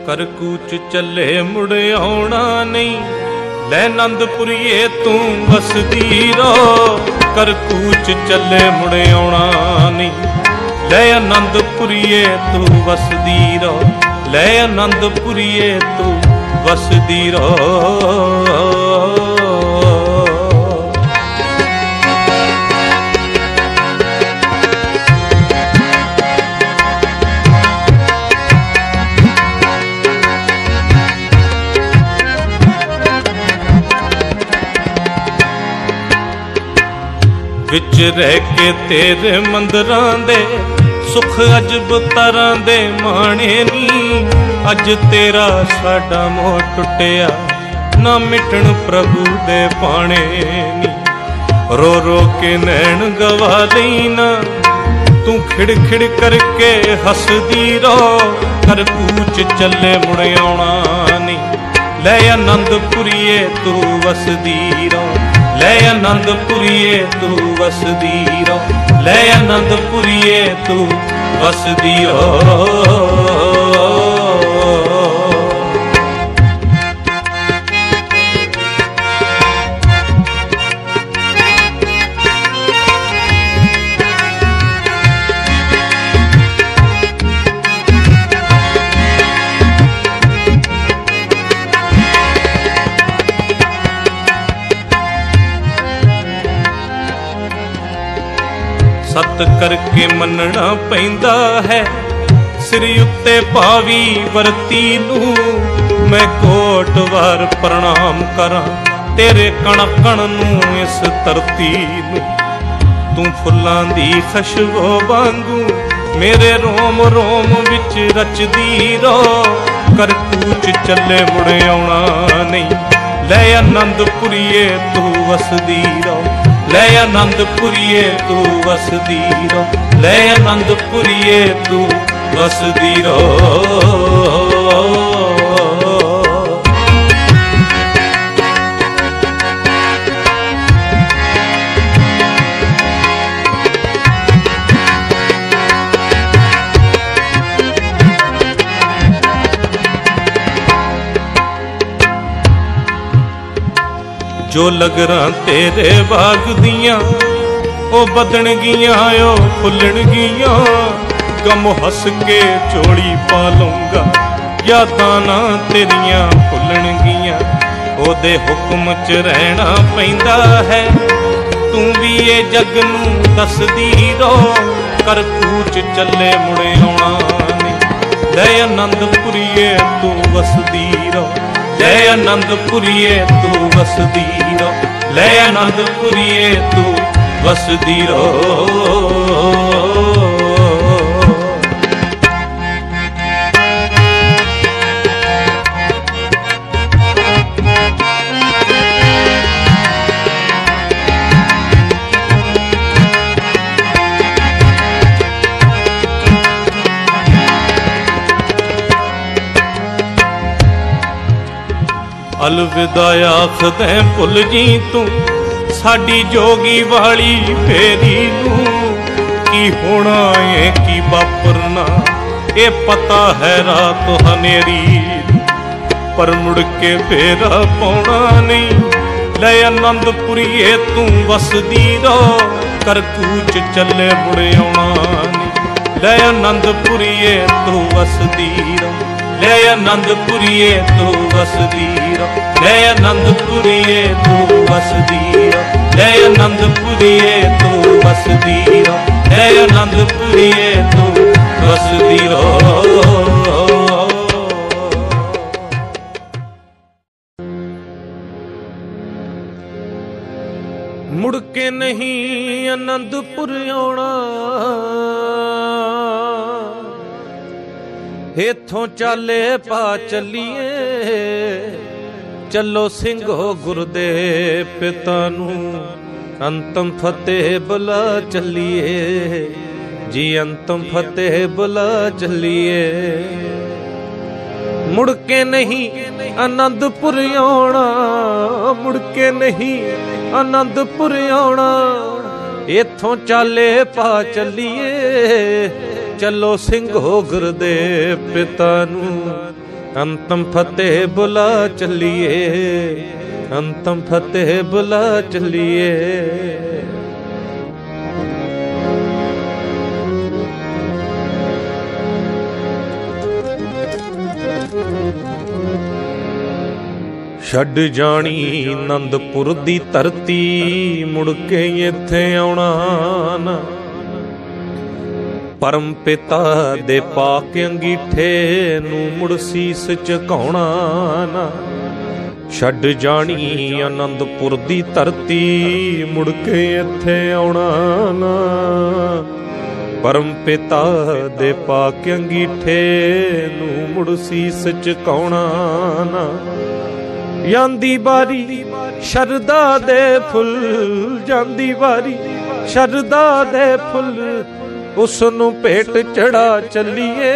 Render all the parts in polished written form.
कर कूच चले मुड़ आउणा नहीं, लै आनंदपुरिए तू वसदी रहो। कर कूच चले मुड़ आउणा नहीं, लै आनंदपुरिए तू वसदी रहो। लै आनंदपुरिए तू वसदी रहो। विच रह के तेरे मंदिरां दे सुख अजब तरह दे माणे नी। अज तेरा साडा मोह टुटिया, ना मिटण प्रभु दे पाणे नी। रो रो के नैन गवा लेना, तू खिड़ खिड़ करके हसदी रहो। कर कूच चले मुड़ आउणा नहीं, लै आनंदपुरिए तू वसदी रहो। लै आनंदपुरिए तू वसदी रहो। लै आनंदपुरिए तू वसदी रहो। सत करके मनना पैंदा है, सिर उत्ते पावी वरती नू। मैं कोट वार प्रणाम करा तेरे कण कण नू, इस धरती नू। तू फुल्लां दी खुशबू वांगू मेरे रोम रोम विच रचदी रहो। कर कूच चले मुड़ आउणा नहीं, लै आनंदपुरिए तू वसदी रहो। लै आनंदपुरिए तू वसदी रहो। लै आनंदपुरिए तू वसदी रहो। जो लगरां तेरे बाग दियां ओ बदन गियां ओ फुल्लण गियां। गम हस के चोड़ी पा लूंगा, यादां ना तेरियां फुल्लण गियां। ओदे हुक्म च रहना पैंदा है, तू भी ये जग नूं दसदी रहो। कर कूच चले मुड़ आउणा नहीं, लै आनंदपुरिए तू वसदी रहो। लै आनंदपुरिए तू वसदी रहो। लै आनंदपुरिए तू वसदी रहो। अलविदा आखदे भुल जी तू साडी जोगी वाली फेरी नू। की होना है की वापरना ये पता है रात हनेरी, पर मुड़ के फेरा पाउणा नहीं। लै आनंदपुरिए तू वसदी रहो। कर कूच चले मुड़ आउणा नहीं, लै आनंदपुरिए तू वसदी रहो। लै आनंदपुरिए तू वसदी रहो। लै आनंदपुरिए तू वसदी रहो। लै आनंदपुरिए तू वसदी रहो। लै आनंदपुरिए तू वसदी रहो। मुड़ के नहीं आनंदपुर आउणा, इथों चाले पा चलिए। चलो सिंघो गुरदे पिता नू, अंतम फतेह बुला चलिए जी। अंतम फतेह बुला चलिए। मुड़ के नहीं आनंदपुर आउणा, मुड़ के नहीं आनंदपुर आउणा। इथों चाले पा चलिए। चलो सिंघो गुरदे पिता नू, अंतम फतेह बुला चलिए, अंतम फतेह बुला चलिए। छड्ड जानी आनंदपुर दी धरती, मुड़ के इत्थे आउणा ना। परम पिता दे पाके अंगीठे नूं मुड़ सीस झुकाउणा ना। छड्ड जानी आनंदपुर दी धरती, मुड़ के इत्थे आउणा ना। परम पिता दे पाके अंगीठे नूं मुड़ सीस झुकाउणा ना। ਜਾਂਦੀ ਵਾਰੀ ਸ਼ਰਦਾ ਦੇ ਫੁੱਲ, ਜਾਂਦੀ ਵਾਰੀ ਸ਼ਰਦਾ ਦੇ ਫੁੱਲ, ਉਸ ਨੂੰ ਭੇਟ ਚੜਾ ਚੱਲੀਏ।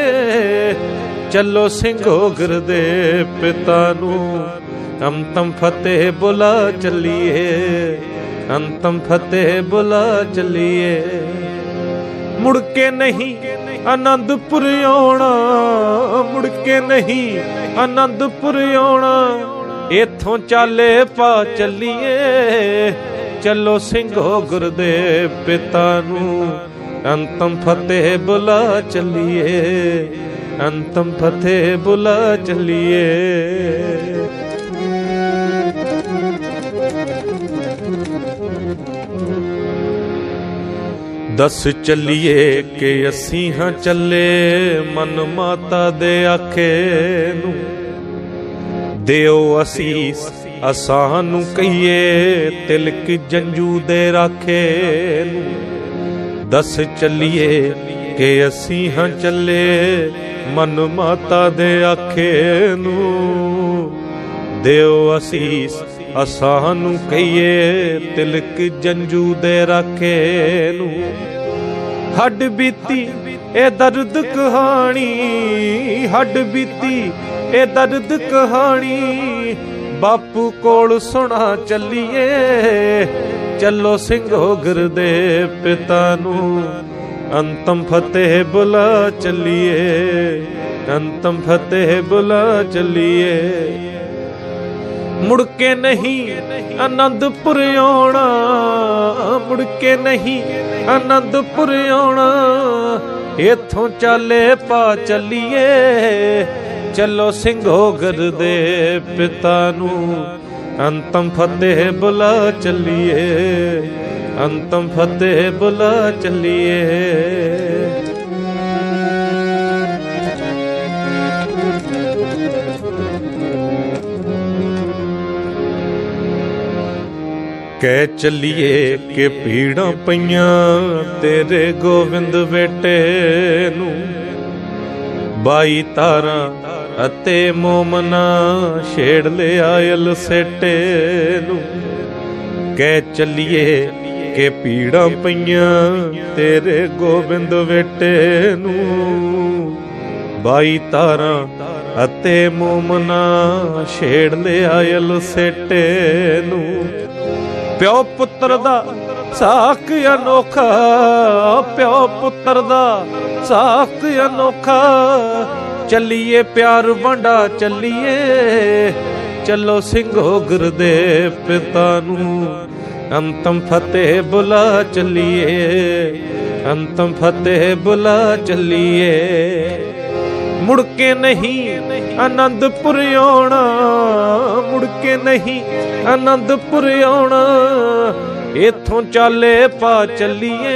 ਚੱਲੋ ਸਿੰਘੋਗਰ ਦੇ ਪਿਤਾ ਨੂੰ ਅੰਤਮ ਫਤਿਹ ਬੁਲਾ ਚੱਲੀਏ, ਅੰਤਮ ਫਤਿਹ ਬੁਲਾ ਚੱਲੀਏ। ਮੁੜ ਕੇ ਨਹੀਂ ਆਨੰਦਪੁਰ ਆਉਣਾ, ਮੁੜ ਕੇ ਨਹੀਂ ਆਨੰਦਪੁਰ ਆਉਣਾ। इथों चाले पा चलिए, चलो ਸਿੰਘੋਗਰ ਦੇ पिता नूं अंतम फतेह बुला चलिए, अंतम फतेह बुला चलिए। दस चलिए कि असीं हां चले, मन माता दे आखे नूं। दिओ असीस असानू कहिए, तिलक जंजू दे राखे नूं। दस चलिए कि असीं हां चले, मन माता दे आखे नूं। दिओ असीस असानू कहिए, तिलक जंजू दे राखे नूं। हड बीती ए दर्द कहानी, हड बीती ए दर्द कहानी, बापू कोल सुना चलिए। चलो ਸਿੰਘੋਗਰ दे पिता नूं अंतम फतेह बुला चलिए, अंतम फतेह बुला चलिए। मुड़ के नहीं आनंदपुर आउणा, मुड़ के नहीं आनंदपुर आउणा। इथों चाले पा चलिए, चलो ਸਿੰਘੋਗਰ ਦੇ ਪਿਤਾ ਨੂੰ अंतम फतेह बुला चलिए, अंतम फतेह बुला चलिए। कह चलिए कि भीड़ां पईयां तेरे गोविंद बेटे नूं। 22 तारां अते मोमना छेड़ लिया अलसेटे नूं। कह चलिए कि भीड़ां पईयां तेरे गोविंद बेटे नूं। 22 तारां अते मोमना छेड़ लिया अलसेटे नूं। प्यो पुत्र दा साक अनोखा, प्यो पुत्र दा साक अनोखा। चलिए प्यार वंडा चलिए, चलो ਸਿੰਘੋਗਰ दे पिता नूं अंतम फतेह बुला चलिए, अंतम फतेह बुला चलिए। मुड़ के नहीं आनंदपुर आउणा, मुड़ के नहीं आनंदपुर आउणा। इथों चाले पा चलिए,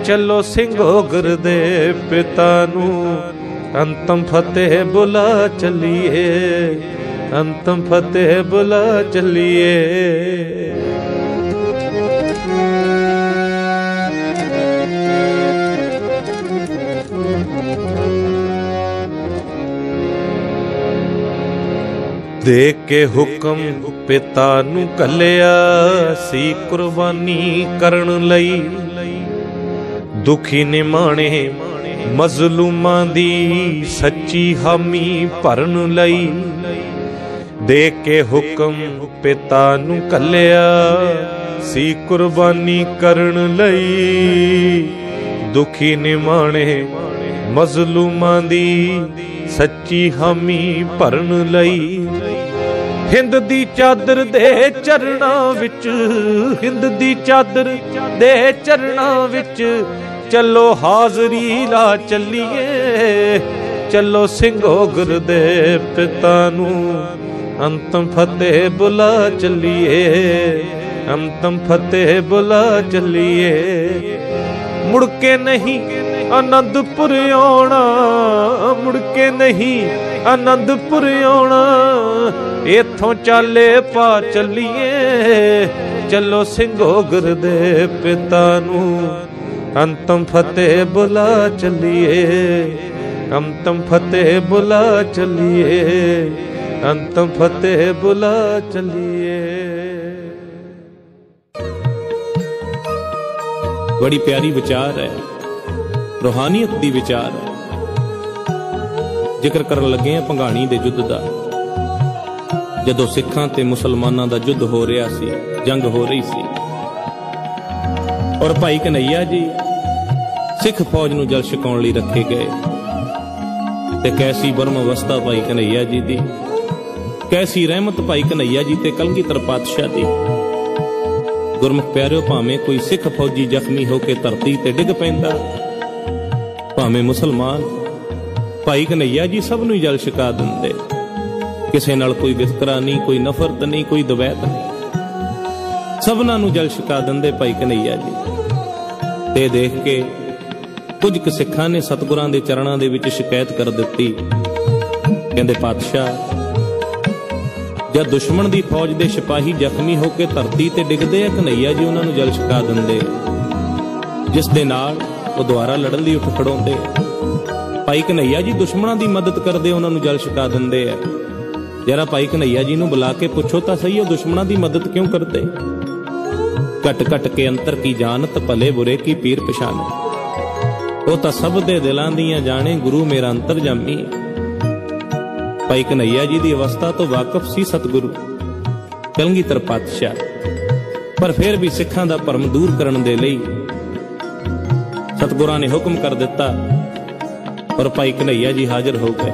चलो ਸਿੰਘੋਗਰ दे पिता नूं अंतम फतेह बुला चलिए, अंतम फतेह बुला चलिए। दे के हुक्म पिता नूं कलिया सी कुर्बानी करन लई। दुखी निमाणे मजलूमां दी सच्ची हामी भरन लई। दे के हुक्म पिता नूं कलिया सी कुर्बानी करन लई। दुखी निमाणे मजलूमां दी सच्ची हामी भरन लई। हिंद दी चादर दे चरणां विच, हिंद दी चादर दे चरणां विच चलो हाजरी ला चलिए। चलो सिंघो गुरदेव पिता नू अंतम फतेह बुला चलिए, अंतम फतेह बुला चलिए। मुड़ के नहीं आनंदपुर आउणा, मुड़ के नहीं आनंदपुर आउणा। इथों चाले पा चलिए। चलो सिंघो गुरदेव पिता नू अंतम फतेह बुला चलिए, अंतम फतेह बुला चलिए, अंतम फतेह बुला चलिए। बड़ी प्यारी विचार है, रूहानीयत दी विचार है। जिक्र करन लगे हैं भंगाणी दे युद्ध दा। जदों सिखां ते मुसलमानां दा युद्ध हो रहा सी, जंग हो रही सी, और भाई कन्हैया जी सिख फौज नूं जल छकाउण लई रखे गए। ते कैसी बर्म अवस्था भाई कन्हैया जी दी, कैसी रहमत भाई कन्हैया जी ते कलगीधर पातशाह दी। गुरमुख प्यारिओ, भावें कोई सिख फौजी जख्मी होके धरती ते डिग पैंदा, भावें मुसलमान, भाई कन्हैया जी सब नूं जल छका दिंदे। किसे नाल कोई वितकरा नहीं, कोई नफरत नहीं, कोई दवैत नहीं, सबनां नूं जल छका दिंदे भाई कन्हैया जी। ते देख के कुछ क सिखां ने सतगुरां दे चरणां दे विच शिकायत कर दित्ती। कहंदे पातशाह, जद दुश्मन दी फौज दे सिपाही जख्मी होके धरती ते डिगदे आ, कन्हैया जी उन्हां नूं जल छका दिंदे, जिस दे नाल ਉਹ ਦੁਆਰਾ ਲੜਨ ਲਈ ਉੱਠ ਖੜੋਂਦੇ। ਭਾਈ ਕਨਈਆ ਜੀ ਦੁਸ਼ਮਣਾਂ ਦੀ ਮਦਦ ਕਰਦੇ, ਉਹਨਾਂ ਨੂੰ ਜਲ ਛਕਾ ਦਿੰਦੇ ਆ। ਜਰਾ ਭਾਈ ਕਨਈਆ ਜੀ ਨੂੰ ਬੁਲਾ ਕੇ ਪੁੱਛੋ ਤਾਂ ਸਹੀ, ਉਹ ਦੁਸ਼ਮਣਾਂ ਦੀ ਮਦਦ ਕਿਉਂ ਕਰਦੇ? ਘਟ ਘਟ ਕੇ ਅੰਤਰ ਕੀ ਜਾਣਤ, ਭਲੇ ਬੁਰੇ ਕੀ ਪੀਰ ਪਛਾਨ। ਉਹ ਤਾਂ ਸਭ ਦੇ ਦਿਲਾਂ ਦੀਆਂ ਜਾਣੇ, ਗੁਰੂ ਮੇਰਾ ਅੰਤਰ ਜਾਮੀ। ਭਾਈ ਕਨਈਆ ਜੀ ਦੀ ਅਵਸਥਾ ਤੋਂ ਵਾਕਿਫ ਸੀ ਸਤਿਗੁਰੂ ਕਲਗੀਧਰ ਪਾਤਸ਼ਾਹ, ਪਰ ਫਿਰ ਵੀ ਸਿੱਖਾਂ ਦਾ ਭਰਮ ਦੂਰ ਕਰਨ ਦੇ ਲਈ सतगुरां ने हुक्म कर दिता और भाई कन्हैया जी हाजिर हो गए।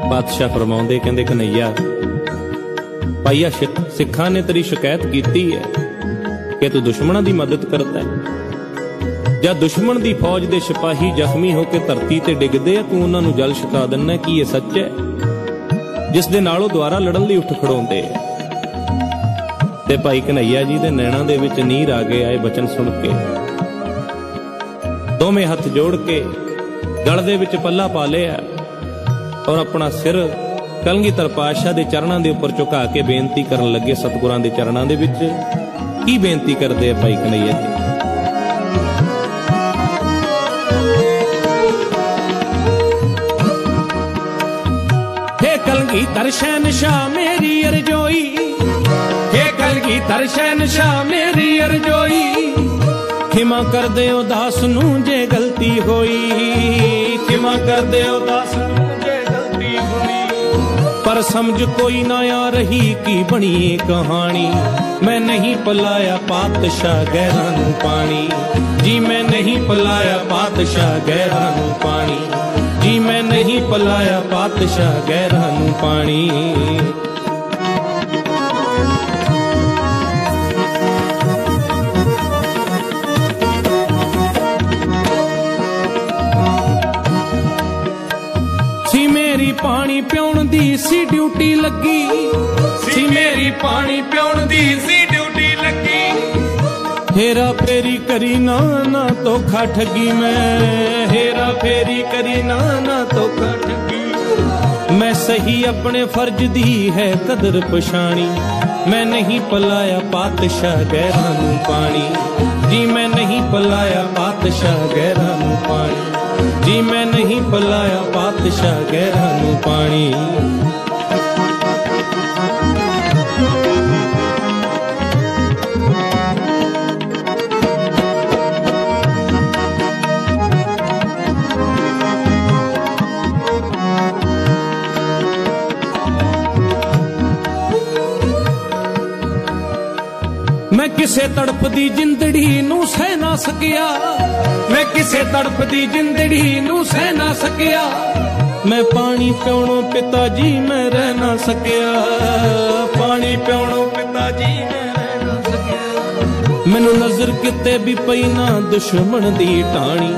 बादशाह फरमाउंदे, कहंदे कन्हैया, भाईया सिखां ने तेरी शिकायत की है कि तू दुश्मनां दी मदद करता है। जब दुश्मन दी फौज दे सिपाही जख्मी होकर धरती ते डिगदे, तू उन्हां नूं जल छका दिंदा। की ये सच है? जिस दे नाल ओह दुआरा लड़न लई उठ खड़ोंदे। ते भाई कन्हैया जी दे नैणां दे विच नीर आ गए आए बचन सुन के। दोवें हथ जोड़ के गल दे विच पल्ला पा लिया और अपना सिर कलगीधर पातशाह दे चरणां दे उपर झुका के बेनती करन लगे। सतगुरां दे चरणां दे विच की बेनती करदे आ भाई कन्हैया जी? हे कलगीधर शहनशाह मेरी अरजोई, हे कलगीधर शहनशाह मेरी अरजोई। खिमा कर दे दास नूं जे गलती होई, खिमा कर दे दास नूं जे गलती होई। पर समझ कोई ना आ रही की बनी कहानी, मैं नहीं पिलाया पातशाह गैरां नूं पानी। जी मैं नहीं पिलाया पातशाह गैरां नूं पानी, जी मैं नहीं पिलाया पातशाह गैरां नूं पानी। पानी प्याउण दी सी ड्यूटी लगी, सी मेरी पानी प्याउण दी सी ड्यूटी लगी। हेरा फेरी करी ना ना धोखा ठगी मैं, हेरा फेरी करी ना ना धोखा ठगी। मैं सही अपने फर्ज दी है कदर पछाणी, मैं नहीं पिलाया पातशाह गैरां नूं पानी। जी मैं नहीं पिलाया पातशाह गैरां नूं पानी, जी मैं नहीं पिलाया पातशाह गैरां नूं पानी। मैं किसे तड़पदी जिंदड़ी नू सह ना सकिया, मैं किसे तड़पदी जिंदड़ी नू सह ना सकिया। मैं पानी प्याणो पिताजी मैं रह ना सकिया, पानी प्याणो पिताजी मैं रह ना सकिया। मैनू नजर किते भी पई ना दुश्मन दी टाणी,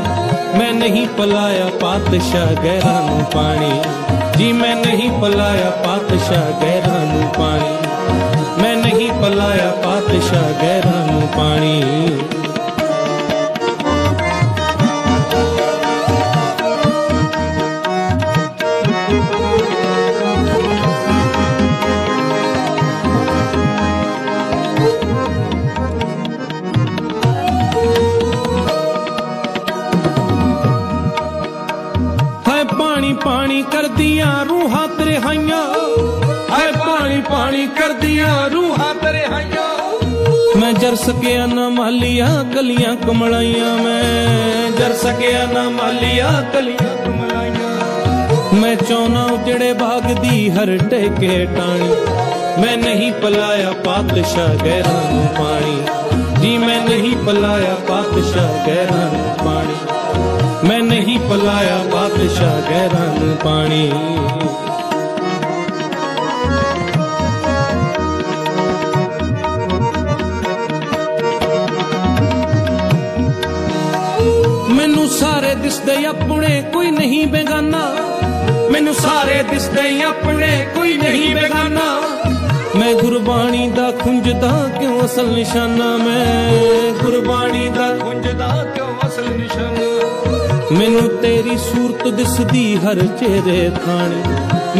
मैं नहीं पलाया पातशाह गैरां नू पानी जी, मैं नहीं पलाया पातशाह गैरां नू पानी, मैं नहीं पलाया पातशाह गैरां नू पानी। पानी कर दिया रूहां तेरे हाइया, हाय पानी पानी कर दिया रूहां तेरे हाइया। मैं जर सकिया ना मालिया कलियां कमलाइया, मैं जर सकिया ना मालिया कलियां कमलाइया। मैं चौना उजड़े बाग दी हर टेके टाणी, मैं नहीं पलाया पातशाह गैरां नू पानी जी, मैं नहीं पलाया पातशाह गैरां नू पानी, मैं नहीं पलाया पातशाह गैरां नू पानी। मैनू सारे दिसदे अपने कोई नहीं बेगाना, मैनू सारे दिसदे अपने कोई नहीं बेगाना। मैं गुरबाणी दा खुंजदा क्यों असल निशाना, मैं गुरबाणी दा खुंजदा क्यों असल निशाना। मैनू तेरी सूरत दिसदी हर चेहरे थानी,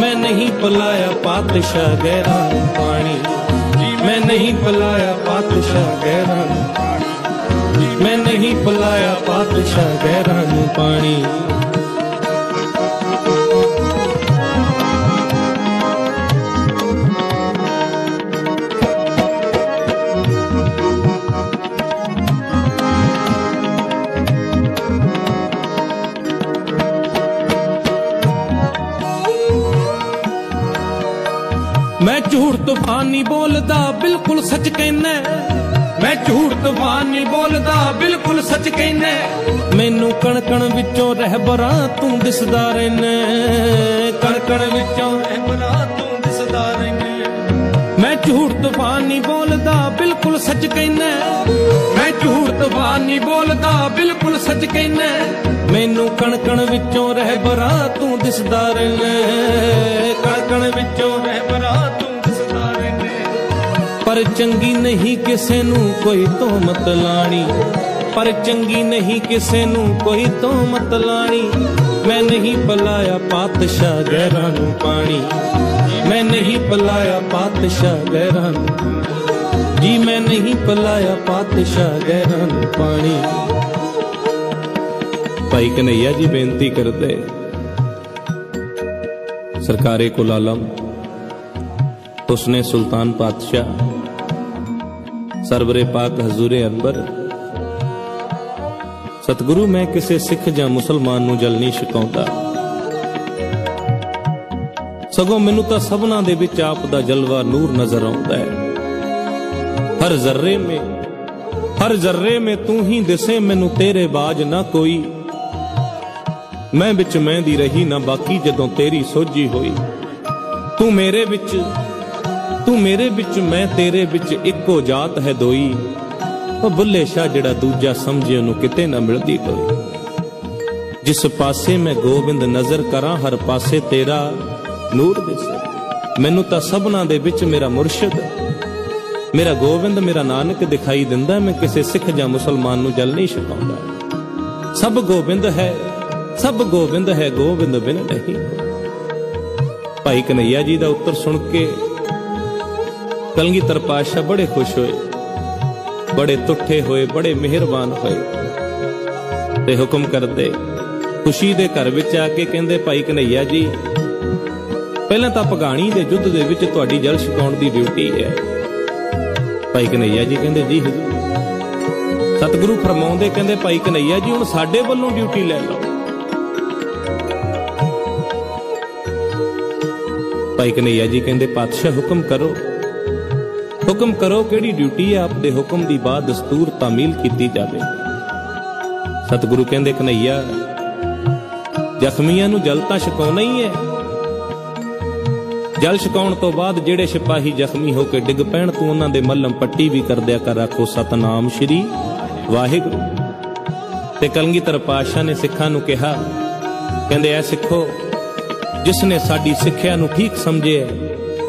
मैं नहीं पलाया पातशाह गैरां नू पानी जी, मैं नहीं पलाया पातशाह गैरां नू पानी, मैं नहीं पलाया पातशाह गैरां नू पानी। मैं झूठ तूफान नहीं बोलदा बिल्कुल सच कहना, मैं झूठ तूफान नहीं बोलदा बिल्कुल सच कहना। मैनू कण कण विचों रहबरा तू दिसदा रहना, कण कण विचों रहबरा तू दिसदा रहना। मैं झूठ तूफान नहीं बोलदा बिल्कुल सच कहना, मैं झूठ तूफान नहीं बोलदा बिल्कुल सच कहना। मैनू कण कण विचों रहबरा तू दिसदा रहना, कण कण विचों रहबरा तू दिसदा रहना। पर चंगी नहीं किसे नू कोई तोहमत लानी, पर चंगी नहीं किसे नू कोई तोहमत लानी। मैं नहीं पलाया पातशाह गैरां नू पानी, मैं नहीं पलाया पातशाह गैरां नू जी, मैं नहीं पलाया पातशाह गैरां नू पानी। भाई कन्हैया जी बेनती करते सरकारे कुल आलम उसने सुल्तान पातशाह सरवरे पाक हजूरे अनबर सतगुरु, मैं किसी सिख या मुसलमान नू जल नहीं छकाउंदा, सगों मैनू तां सबना दे विच आप दा जलवा नूर नजर आउंदा है। हर जर्रे में तू ही दिसे मैनू तेरे बाज ना कोई, मैं बिच मैं दी रही ना बाकी जदों तेरी सोझी होई। तू मेरे बिच मैं तेरे बिच इक्को जात है दोई, ओ बुल्ले शाह जड़ा दूजा समझे ओनू किते ना मिलदी कोई। जिस पासे मैं गोबिंद नजर करा हर पासे तेरा नूर दिसे, मैनू तां सबना दे विच मेरा मुर्शिद मेरा गोबिंद मेरा नानक दिखाई दिंदा। मैं किसी सिख या मुसलमान नू जल नहीं छकाउंदा। सब गोबिंद है गोबिंद बिन नहीं। भाई कन्हैया जी दा उत्तर सुन के कलगीधर पातशाह बड़े खुश होए, बड़े तुठे होए, बड़े मेहरबान होए ते हुक्म करदे खुशी दे घर विच आके कहंदे भाई कन्हैया जी पहले तां भगाणी दे युद्ध दे विच तुहाडी जल छकाउण दी ड्यूटी है। भाई कन्हैया जी कहंदे जी हुजूर। सतगुरु फरमाउंदे कहंदे भाई कन्हैया जी हुण साडे वल्लों ड्यूटी ले लो। भाई कन्हैया जी कहंदे पातशाह हुक्म करो। हुक्म करो किहड़ी ड्यूटी है, आपदे हुक्म दी बात दस्तूर तामील कीती जावे। सतगुरु कहंदे कन्हैया जख्मियां नूं जल तां छकाउणा ही है। जल छकाउण तो बाद जिहड़े सिपाही जख्मी हो के डिग पैण तूं उन्हां दे मल्लम पट्टी भी कर दिया कर, आखो सतनाम श्री वाहिगुरू। ते कलगीधर पातशाह ने सिखां नूं कहा, कहंदे ऐ सिखो जिसने साडी सिक्ख्या नूं ठीक समझे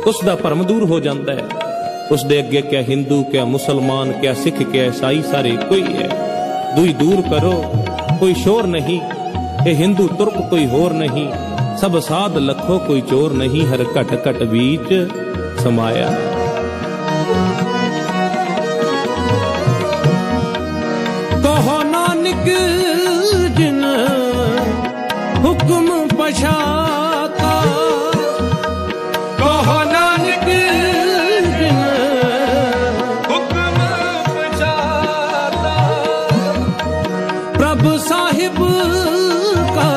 उसदा भरम दूर हो जाता है। उसदे अगे क्या हिंदू, क्या मुसलमान, क्या सिख, क्या ईसाई, सारे इको ही है। दुई दूर करो कोई शोर नहीं, ये हिंदू तुर्क कोई होर नहीं। सब साध लखो कोई चोर नहीं, हर घट घट बीच समाया। कहो नानक जिन हुक्म पछाता, कहो नानक जिन हुक्म पछाता, प्रभु साहिब का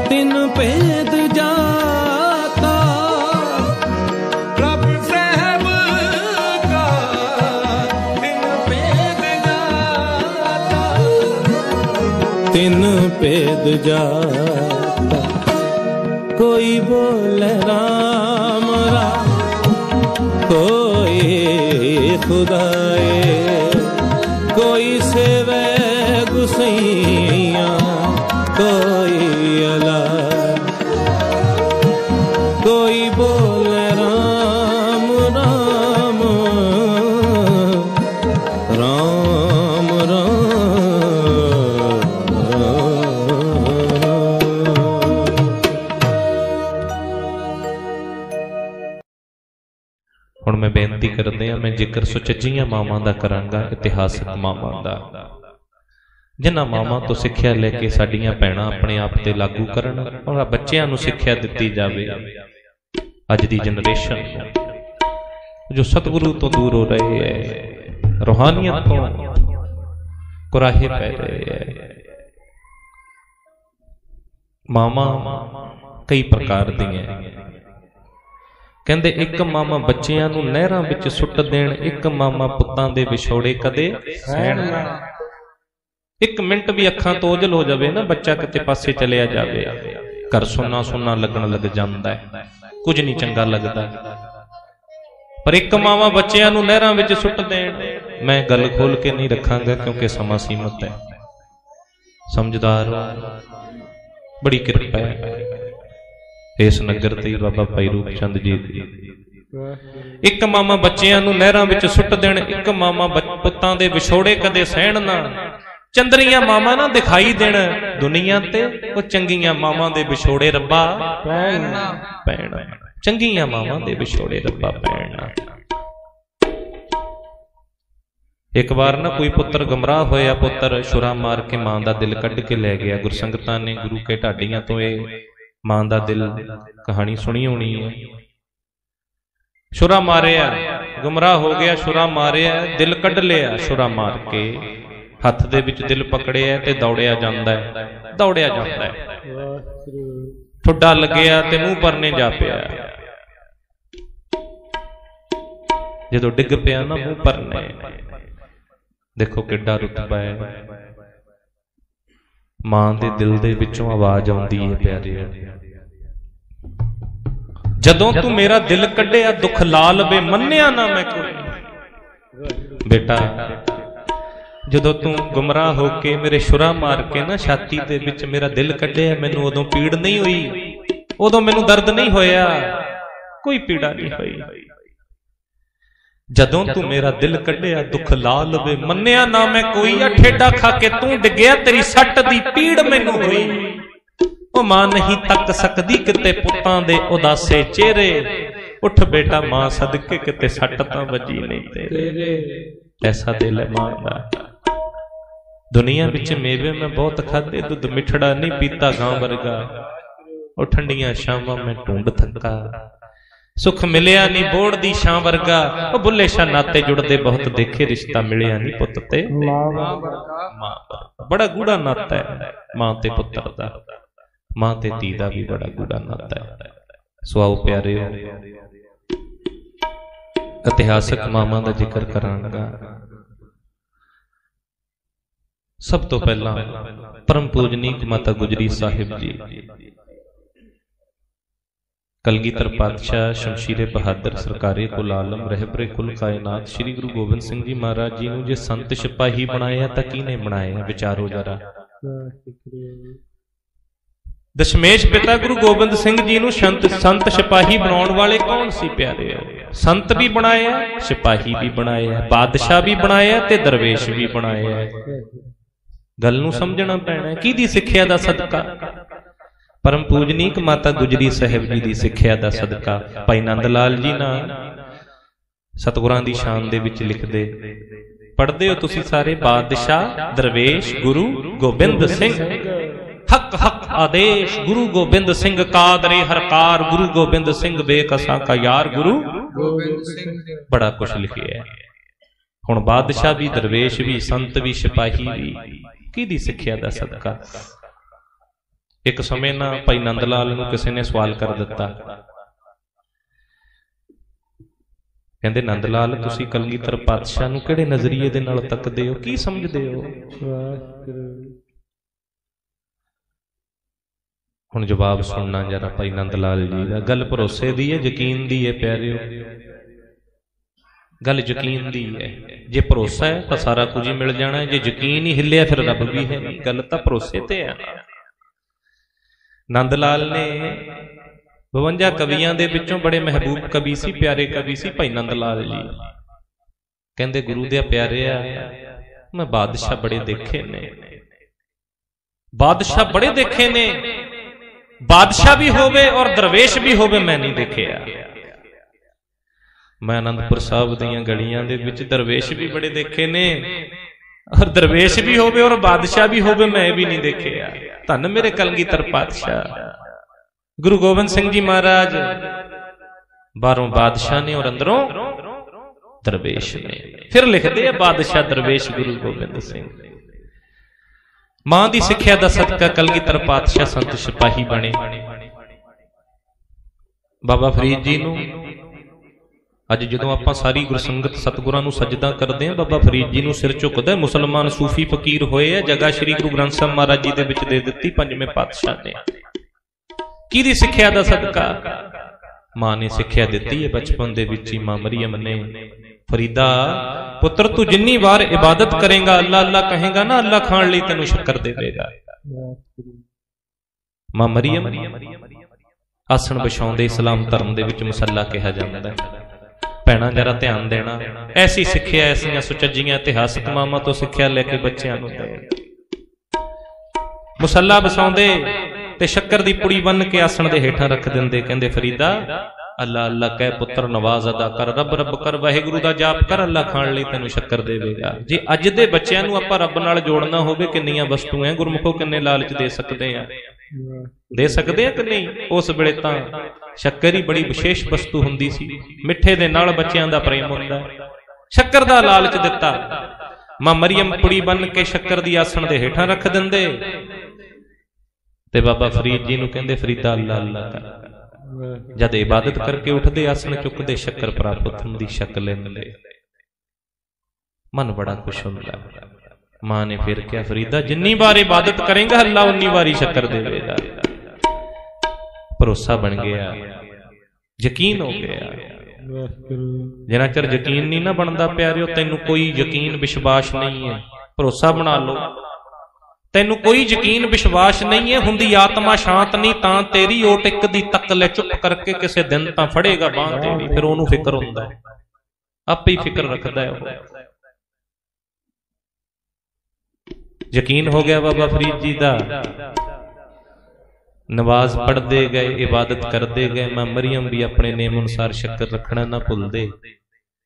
तिन भेद जाता, प्रभु साहिब का तिन भेद जाता, तिन भेद जाता। कोई बोले राम राम, कोई खुदाए, कोई सेवे गुसैया, कोई अला, कोई बोले राम राम, राम राम। हुण मैं बेनती करदे हां, मैं जिक्र सुचज्जियां मावां दा करांगा, इतिहासक मावां दा, जिन्हां मावां तो सिੱਖਿਆ ਲੈ ਕੇ ਸਾਡੀਆਂ ਭੈਣਾਂ ਆਪਣੇ ਆਪ ਤੇ ਲਾਗੂ ਕਰਨ ਔਰ ਬੱਚਿਆਂ ਨੂੰ ਸਿੱਖਿਆ ਦਿੱਤੀ ਜਾਵੇ। ਅੱਜ ਦੀ ਜਨਰੇਸ਼ਨ ਜੋ ਸਤਿਗੁਰੂ ਤੋਂ ਦੂਰ ਹੋ ਰਹੇ ਹੈ, ਰੂਹਾਨੀਅਤ ਤੋਂ ਕੁਰਾਹੇ ਪੈ ਰਹੇ ਹੈ। ਮਾਵਾਂ ਕਈ ਪ੍ਰਕਾਰ ਦੀਆਂ, ਕਹਿੰਦੇ ਇੱਕ ਮਾਮਾ ਬੱਚਿਆਂ ਨੂੰ ਨਹਿਰਾਂ ਵਿੱਚ ਸੁੱਟ ਦੇਣ, ਇੱਕ ਮਾਮਾ ਪੁੱਤਾਂ ਦੇ ਵਿਛੋੜੇ ਕਦੇ ਸਹਿਣ ਨਾ। ਇੱਕ ਮਿੰਟ ਵੀ ਅੱਖਾਂ ਤੋਂ ਓਝਲ ਹੋ ਜਾਵੇ ਨਾ, ਬੱਚਾ ਕਿਤੇ ਪਾਸੇ ਚਲਿਆ ਜਾਵੇ, ਘਰ ਸੁੰਨਾ ਸੁੰਨਾ ਲੱਗਣ ਲੱਗ ਜਾਂਦਾ ਹੈ, ਕੁਝ ਨਹੀਂ ਚੰਗਾ ਲੱਗਦਾ। ਪਰ ਇੱਕ ਮਾਵਾਂ ਬੱਚਿਆਂ ਨੂੰ ਨਹਿਰਾਂ ਵਿੱਚ ਸੁੱਟ ਦੇਣ, ਮੈਂ ਗੱਲ ਖੋਲ ਕੇ ਨਹੀਂ ਰੱਖਾਂਗਾ ਕਿਉਂਕਿ ਸਮਾਂ ਸੀਮਤ ਹੈ। ਸਮਝਦਾਰ ਬੜੀ ਕਿਰਪਾ ਹੈ ਇਸ ਨਗਰ ਤੇ ਬਾਬਾ ਭਾਈ ਰੂਪ ਚੰਦ ਜੀ ਦੀ। ਇੱਕ ਮਾਮਾ ਬੱਚਿਆਂ ਨੂੰ ਨਹਿਰਾਂ ਵਿੱਚ ਸੁੱਟ ਦੇਣ, ਇੱਕ ਮਾਮਾ ਪੁੱਤਾਂ ਦੇ ਵਿਛੋੜੇ ਕਦੇ ਸਹਿਣ ਨਾ। ਚੰਦਰੀਆਂ ਮਾਵਾਂ ਨਾ ਦਿਖਾਈ ਦੇਣ ਦੁਨੀਆ ਤੇ, ਉਹ ਚੰਗੀਆਂ ਮਾਵਾਂ ਦੇ ਵਿਛੋੜੇ ਰੱਬਾ ਪੈਣ। ਚੰਗੀਆਂ ਮਾਵਾਂ ਦੇ ਵਿਛੋੜੇ ਰੱਬਾ ਪੈਣ। ਇੱਕ ਵਾਰ ਨਾ ਕੋਈ ਪੁੱਤਰ ਗਮਰਾਹ ਹੋਇਆ, ਪੁੱਤਰ ਛੁਰਾ ਮਾਰ ਕੇ ਮਾਂ ਦਾ ਦਿਲ ਕੱਢ ਕੇ ਲੈ ਗਿਆ। ਗੁਰਸੰਗਤਾਂ ਨੇ ਗੁਰੂ ਕੇ ਢਾਡੀਆਂ ਤੋਂ ਇਹ ਮਾਂ ਦਾ ਦਿਲ ਕਹਾਣੀ ਸੁਣੀ ਹੋਣੀ ਹੈ। ਛੁਰਾ ਮਾਰਿਆ, ਗੁਮਰਾਹ ਹੋ ਗਿਆ, ਛੁਰਾ ਮਾਰਿਆ, ਦਿਲ ਕੱਢ ਲਿਆ ਛੁਰਾ ਮਾਰ ਕੇ, ਹੱਥ ਦੇ ਵਿੱਚ ਦਿਲ ਪਕੜਿਆ ਤੇ ਦੌੜਿਆ ਜਾਂਦਾ ਹੈ, ਦੌੜਿਆ ਜਾਂਦਾ ਹੈ। ਠੁੱਡਾ ਲੱਗਿਆ ਤੇ ਮੂੰਹ ਪਰਨੇ ਜਾ ਪਿਆ। ਜਦੋਂ ਡਿੱਗ ਪਿਆ ਨਾ ਮੂੰਹ ਪਰਨੇ, ਦੇਖੋ ਕਿੱਡਾ ਰੁਤਬਾ ਹੈ। ਮਾਂ ਦੇ ਦਿਲ ਦੇ ਵਿੱਚੋਂ ਆਵਾਜ਼ ਆਉਂਦੀ ਹੈ, ਪਿਆਰਿਆ, ਜਦੋਂ ਤੂੰ ਮੇਰਾ ਦਿਲ ਕੱਢਿਆ ਦੁੱਖ ਲਾ ਲਵੇ, ਮੰਨਿਆ ਨਾ ਮੈਂ ਕੋਈ। ਬੇਟਾ ਜਦੋਂ ਤੂੰ ਗੁੰਮਰਾਹ ਹੋ ਕੇ ਮੇਰੇ ਛੁਰਾ ਮਾਰ ਕੇ ਨਾ ਛਾਤੀ ਦੇ ਵਿੱਚ ਮੇਰਾ ਦਿਲ ਕੱਢਿਆ, ਮੈਨੂੰ ਉਦੋਂ ਪੀੜ ਨਹੀਂ ਹੋਈ, ਉਦੋਂ ਮੈਨੂੰ ਦਰਦ ਨਹੀਂ ਹੋਇਆ, ਕੋਈ ਪੀੜਾ ਨਹੀਂ ਹੋਈ। ਜਦੋਂ ਤੂੰ ਮੇਰਾ ਦਿਲ ਕੱਢਿਆ ਦੁੱਖ ਲਾ ਲਵੇ, ਮੰਨਿਆ ਨਾ ਮੈਂ ਕੋਈ। ਆ ਠੇਡਾ ਖਾ ਕੇ ਤੂੰ ਡਿੱਗਿਆ, ਤੇਰੀ ਸੱਟ ਦੀ ਪੀੜ ਮੈਨੂੰ ਹੋਈ। ਉਹ ਮਾਂ ਨਹੀਂ ਤੱਕ ਸਕਦੀ ਕਿਤੇ ਪੁੱਤਾਂ ਦੇ ਉਦਾਸੇ ਚਿਹਰੇ, ਉੱਠ ਬੇਟਾ ਮਾਂ ਸਦਕੇ ਕਿਤੇ ਸੱਟ ਤਾਂ ਵੱਜੀ ਨਹੀਂ ਤੇਰੇ। ਐਸਾ ਦਿਲ ਹੈ ਮਾਂ ਦਾ। ਦੁਨੀਆ ਵਿੱਚ ਮੇਵੇ ਮੈਂ ਬਹੁਤ ਖਾਧੇ, ਦੁੱਧ ਮਿੱਠੜਾ ਨਹੀਂ ਪੀਤਾ ਗਾਂ ਵਰਗਾ। ਉਹ ਠੰਡੀਆਂ ਛਾਵਾਂ ਮੈਂ ਢੂੰਡ ਥੱਕਾ, ਸੁਖ ਮਿਲਿਆ ਨਹੀਂ ਬੋੜ ਦੀ ਛਾਂ ਵਰਗਾ। ਉਹ ਬੁੱਲੇ ਸ਼ਾਹ ਨਾਤੇ ਜੁੜਦੇ ਬਹੁਤ ਦੇਖੇ, ਰਿਸ਼ਤਾ ਮਿਲਿਆ ਨਹੀਂ ਪੁੱਤ ਤੇ ਮਾਂ ਵਰਗਾ। ਬੜਾ ਗੂੜਾ ਨਾਤਾ ਹੈ ਮਾਂ ਤੇ ਪੁੱਤਰ ਦਾ, ਮਾਂ ਤੇ ਧੀ ਦਾ ਵੀ ਬੜਾ ਗੂੜਾ ਨਾਤਾ ਹੈ। ਸੋ ਆਓ ਪਿਆਰਿਓ, ਇਤਿਹਾਸਕ ਮਾਵਾਂ ਦਾ ਜ਼ਿਕਰ ਕਰਾਂਗਾ। ਸਭ ਤੋਂ ਪਹਿਲਾਂ ਪਰਮ ਪੂਜਨੀਕ ਮਾਤਾ ਗੁਜਰੀ ਸਾਹਿਬ ਜੀ, ਕਲਗੀਧਰ ਪਾਤਸ਼ਾਹ ਸ਼ਮਸ਼ੀਰੇ ਬਹਾਦਰ ਸਰਕਾਰੇ ਕੁਲ ਆਲਮ ਰਹਿਬਰੇ ਕੁਲ ਕਾਇਨਾਤ ਸ੍ਰੀ ਗੁਰੂ ਗੋਬਿੰਦ ਸਿੰਘ ਜੀ ਮਹਾਰਾਜ ਜੀ ਨੂੰ ਜੇ ਸੰਤ ਸਿਪਾਹੀ ਬਣਾਇਆ ਤਾਂ ਕਿਹਨੇ ਬਣਾਇਆ? ਵਿਚਾਰੋ ਜਰਾ। ਦਸ਼ਮੇਸ਼ ਪਿਤਾ ਗੁਰੂ ਗੋਬਿੰਦ ਸਿੰਘ ਜੀ ਨੂੰ ਸੰਤ ਸਿਪਾਹੀ ਬਣਾਉਣ ਵਾਲੇ ਕੌਣ ਸੀ ਪਿਆਰੇ? ਸੰਤ ਵੀ ਬਣਾਇਆ, ਸਿਪਾਹੀ ਵੀ ਬਣਾਇਆ, ਬਾਦਸ਼ਾਹ ਵੀ ਬਣਾਇਆ ਤੇ ਦਰਵੇਸ਼ ਵੀ ਬਣਾਇਆ। ਗੱਲ ਨੂੰ ਸਮਝਣਾ ਪੈਣਾ। ਕਿਹਦੀ ਸਿੱਖਿਆ ਦਾ ਸਦਕਾ? ਪਰਮ ਪੂਜਨੀਕ ਮਾਤਾ ਗੁਜਰੀ ਸਾਹਿਬ ਜੀ ਦੀ ਸਿੱਖਿਆ ਦਾ ਸਦਕਾ। ਭਾਈ ਨੰਦ ਲਾਲ ਜੀ ਨਾਲ ਸਤਿਗੁਰਾਂ ਦੀ ਸ਼ਾਨ ਦੇ ਵਿੱਚ ਲਿਖਦੇ, ਪੜ੍ਹਦੇ ਹੋ ਤੁਸੀਂ ਸਾਰੇ, ਬਾਦਸ਼ਾਹ ਦਰਵੇਸ਼ ਗੁਰੂ ਗੋਬਿੰਦ ਸਿੰਘ, ਹੱਕ ਹੱਕ ਆਦੇਸ਼ ਗੁਰੂ ਗੋਬਿੰਦ ਸਿੰਘ, ਕਾਦਰੇ ਹਰਕਾਰ ਗੁਰੂ ਗੋਬਿੰਦ ਸਿੰਘ, ਬੇਕਸਾਂ ਕਾ ਯਾਰ ਗੁਰੂ ਗੋਬਿੰਦ ਸਿੰਘ। ਬੜਾ ਕੁਛ ਲਿਖਿਆ। ਹੁਣ ਬਾਦਸ਼ਾਹ ਵੀ, ਦਰਵੇਸ਼ ਵੀ, ਸੰਤ ਵੀ, ਸਿਪਾਹੀ ਵੀ, ਕਿਹਦੀ ਸਿੱਖਿਆ ਦਾ ਸਦਕਾ? ਇੱਕ ਸਮੇਂ ਨਾ ਭਾਈ ਨੰਦ ਲਾਲ ਨੂੰ ਕਿਸੇ ਨੇ ਸਵਾਲ ਕਰ ਦਿੱਤਾ, ਕਹਿੰਦੇ ਨੰਦ ਲਾਲ ਤੁਸੀਂ ਕਲਗੀਧਰ ਪਾਤਸ਼ਾਹ ਨੂੰ ਕਿਹੜੇ ਨਜ਼ਰੀਏ ਦੇ ਨਾਲ ਤੱਕਦੇ ਹੋ, ਕੀ ਸਮਝਦੇ ਹੋ? ਹੁਣ ਜਵਾਬ ਸੁਣਨਾ ਜਰਾ ਭਾਈ ਨੰਦ ਲਾਲ ਜੀ ਦਾ। ਗੱਲ ਭਰੋਸੇ ਦੀ ਹੈ, ਯਕੀਨ ਦੀ ਹੈ ਪਿਆਰਿਓ, ਗੱਲ ਯਕੀਨ ਦੀ ਹੈ। ਜੇ ਭਰੋਸਾ ਹੈ ਤਾਂ ਸਾਰਾ ਕੁਝ ਹੀ ਮਿਲ ਜਾਣਾ, ਜੇ ਯਕੀਨ ਹੀ ਹਿੱਲਿਆ ਫਿਰ ਰੱਬ ਵੀ ਹੈ ਨਹੀਂ। ਗੱਲ ਤਾਂ ਭਰੋਸੇ ਤੇ ਹੈ। ਨੰਦ ਲਾਲ ਨੇ 52 ਕਵੀਆਂ ਦੇ ਵਿੱਚੋਂ ਬੜੇ ਮਹਿਬੂਬ ਕਵੀ ਸੀ, ਪਿਆਰੇ ਕਵੀ ਸੀ ਭਾਈ ਨੰਦ ਲਾਲ ਜੀ। ਕਹਿੰਦੇ ਗੁਰੂ ਦੇ ਪਿਆਰਿਆ, ਮੈਂ ਬਾਦਸ਼ਾਹ ਬੜੇ ਦੇਖੇ ਨੇ, ਬਾਦਸ਼ਾਹ ਬੜੇ ਦੇਖੇ ਨੇ, ਬਾਦਸ਼ਾਹ ਵੀ ਹੋਵੇ ਔਰ ਦਰਵੇਸ਼ ਵੀ ਹੋਵੇ ਮੈਂ ਨਹੀਂ ਦੇਖਿਆ। ਮੈਂ ਅਨੰਦਪੁਰ ਸਾਹਿਬ ਦੀਆਂ ਗਲੀਆਂ ਦੇ ਵਿੱਚ ਦਰਵੇਸ਼ ਵੀ ਬੜੇ ਦੇਖੇ ਨੇ, ਔਰ ਦਰਵੇਸ਼ ਵੀ ਹੋਵੇ ਔਰ ਬਾਦਸ਼ਾਹ ਵੀ ਹੋਵੇ ਮੈਂ ਵੀ ਨਹੀਂ ਦੇਖਿਆ। ਧੰਨ ਮੇਰੇ ਕਲਗੀਧਰ ਪਾਤਸ਼ਾਹ ਗੁਰੂ ਗੋਬਿੰਦ ਸਿੰਘ ਜੀ ਮਹਾਰਾਜ, ਬਾਹਰੋਂ ਬਾਦਸ਼ਾਹ ਨੇ ਔਰ ਅੰਦਰੋਂ ਦਰਵੇਸ਼ ਨੇ। ਫਿਰ ਲਿਖਦੇ ਆ ਬਾਦਸ਼ਾਹ ਦਰਵੇਸ਼ ਗੁਰੂ ਗੋਬਿੰਦ ਸਿੰਘ। ਮਾਂ ਦੀ ਸਿੱਖਿਆ ਦਾ ਸਦਕਾ ਕਲਗੀਧਰ ਪਾਤਸ਼ਾਹ ਸੰਤ ਸਿਪਾਹੀ ਬਣੇ। ਬਾਬਾ ਫਰੀਦ ਜੀ ਨੂੰ ਅੱਜ ਜਦੋਂ ਆਪਾਂ ਸਾਰੀ ਗੁਰਸੰਗਤ ਸਤਿਗੁਰਾਂ ਨੂੰ ਸਜਦਾ ਕਰਦੇ ਹਾਂ, ਬਾਬਾ ਫਰੀਦ ਜੀ ਨੂੰ ਸਿਰ ਝੁਕਦਾ। ਮੁਸਲਮਾਨ ਸੂਫੀ ਫਕੀਰ ਹੋਏ ਆ, ਜਗ੍ਹਾ ਸ੍ਰੀ ਗੁਰੂ ਗ੍ਰੰਥ ਸਾਹਿਬ ਮਹਾਰਾਜ ਜੀ ਦੇ ਵਿੱਚ ਦੇ ਦਿੱਤੀ ਪੰਜਵੇਂ ਪਾਤਸ਼ਾਹ ਨੇ। ਕਿਹਦੀ ਸਿੱਖਿਆ ਦਾ ਸਦਕਾ? ਮਾਂ ਨੇ ਸਿੱਖਿਆ ਦਿੱਤੀ ਹੈ ਬਚਪਨ ਦੇ ਵਿੱਚ ਹੀ। ਮਾਂ ਮਰੀਮ ਨੇ, ਫਰੀਦਾ ਪੁੱਤਰ ਤੂੰ ਜਿੰਨੀ ਵਾਰ ਇਬਾਦਤ ਕਰੇਗਾ, ਅੱਲਾ ਅੱਲਾ ਕਹੇਗਾ ਨਾ, ਅੱਲਾ ਖਾਣ ਲਈ ਤੈਨੂੰ ਸ਼ੱਕਰ ਦੇਵੇਗਾ। ਮਾਂ ਮਰੀਮ ਆਸਣ ਵਿਛਾਉਂਦੇ ਇਸਲਾਮ ਧਰਮ ਦੇ ਵਿੱਚ ਮੁਸੱਲਾ ਕਿਹਾ ਜਾਂਦਾ ਹੈ। ਭੈਣਾਂ ਜਰਾ ਧਿਆਨ ਦੇਣਾ, ਐਸੀ ਸਿੱਖਿਆ ਐਸੀਆਂ ਸੁਚੱਜੀਆਂ ਇਤਿਹਾਸਕ ਮਾਵਾਂ ਤੋਂ ਸਿੱਖਿਆ ਲੈ ਕੇ ਬੱਚਿਆਂ ਨੂੰ ਦੇਣ। ਮੁਸੱਲਾ ਵਿਛਾਉਂਦੇ ਤੇ ਸ਼ੱਕਰ ਦੀ ਪੁੜੀ ਬੰਨ ਕੇ ਆਸਣ ਦੇ ਹੇਠਾਂ ਰੱਖ ਦਿੰਦੇ। ਕਹਿੰਦੇ ਫਰੀਦਾ ਅੱਲਾ ਅੱਲਾ ਕਹਿ ਪੁੱਤਰ, ਨਵਾਜ਼ ਅਦਾ ਕਰ, ਰੱਬ ਰੱਬ ਕਰ, ਵਾਹਿਗੁਰੂ ਦਾ ਜਾਪ ਕਰ, ਅੱਲਾ ਖਾਣ ਲਈ ਤੈਨੂੰ ਸ਼ੱਕਰ ਦੇਵੇਗਾ। ਜੇ ਅੱਜ ਦੇ ਬੱਚਿਆਂ ਨੂੰ ਆਪਾਂ ਰੱਬ ਨਾਲ ਜੋੜਨਾ ਹੋਵੇ, ਕਿੰਨੀਆਂ ਵਸਤੂਆਂ ਗੁਰਮੁਖੋਂ ਕਿੰਨੇ ਲਾਲਚ ਦੇ ਸਕਦੇ ਆ? ਦੇ ਸਕਦੇ ਆ ਕਿ ਨਹੀਂ? ਉਸ ਵੇਲੇ ਤਾਂ ਸ਼ੱਕਰ ਹੀ ਬੜੀ ਵਿਸ਼ੇਸ਼ ਵਸਤੂ ਹੁੰਦੀ ਸੀ। ਮਿੱਠੇ ਦੇ ਨਾਲ ਬੱਚਿਆਂ ਦਾ ਪ੍ਰੇਮ ਹੁੰਦਾ। ਸ਼ੱਕਰ ਦਾ ਲਾਲਚ ਦਿੱਤਾ। ਮਾਂ ਮਰੀਮ ਪੁੜੀ ਬੰਨ ਕੇ ਸ਼ੱਕਰ ਦੀ ਆਸਣ ਦੇ ਹੇਠਾਂ ਰੱਖ ਦਿੰਦੇ ਤੇ ਬਾਬਾ ਫਰੀਦ ਜੀ ਨੂੰ ਕਹਿੰਦੇ ਫਰੀਦਾ ਅੱਲਾ ਅੱਲਾ ਕਰ। ਜਦ ਇਬਾਦਤ ਕਰਕੇ ਉੱਠਦੇ, ਆਸਣ ਚੁੱਕਦੇ, ਸ਼ੱਕਰ ਪ੍ਰਾਪਤ ਹੁੰਦੀ, ਛਕ ਲੈਂਦੇ। ਮਨ ਬੜਾ ਖੁਸ਼ ਹੁੰਦਾ। ਮਾਂ ਨੇ ਫਿਰ ਕਿਹਾ ਫਰੀਦਾ ਜਿੰਨੀ ਵਾਰ ਇਬਾਦਤ ਕਰੇਗਾ ਅੱਲਾ ਉਨੀ ਵਾਰੀ ਸ਼ੱਕਰ ਦੇਵੇਗਾ। ਭਰੋਸਾ ਬਣ ਗਿਆ, ਯਕੀਨ ਹੋ ਗਿਆ। ਜਿੰਨਾ ਚਿਰ ਯਕੀਨ ਨਹੀਂ ਨਾ ਬਣਦਾ ਪਿਆਰਿਓ, ਤੈਨੂੰ ਕੋਈ ਯਕੀਨ ਵਿਸ਼ਵਾਸ ਨਹੀਂ ਹੈ। ਭਰੋਸਾ ਬਣਾ ਲਓ, ਤੈਨੂੰ ਕੋਈ ਯਕੀਨ ਵਿਸ਼ਵਾਸ ਨਹੀਂ ਹੈ। ਹੁੰਦੀ ਆਤਮਾ ਸ਼ਾਂਤ ਨਹੀਂ ਤਾਂ ਤੇਰੀ ਓਟ ਇੱਕ ਦੀ ਤੱਕ ਲੈ ਚੁੱਪ ਕਰਕੇ ਕਿਸੇ ਦਿਨ ਤਾਂ ਫੜੇਗਾ ਬਾਂਹ ਤੇਰੀ। ਫਿਰ ਉਹਨੂੰ ਫਿਕਰ ਹੁੰਦਾ, ਆਪੇ ਹੀ ਫਿਕਰ ਰੱਖਦਾ ਹੈ ਉਹ। ਯਕੀਨ ਹੋ ਗਿਆ ਬਾਬਾ ਫਰੀਦ ਜੀ ਦਾ। ਨਵਾਜ਼ ਪੜ੍ਹਦੇ ਗਏ, ਇਬਾਦਤ ਕਰਦੇ ਗਏ। ਮਾਂ ਮਰੀਮ ਵੀ ਆਪਣੇ ਨੇਮ ਅਨੁਸਾਰ ਸ਼ੱਕਰ ਰੱਖਣਾ ਨਾ ਭੁੱਲਦੇ।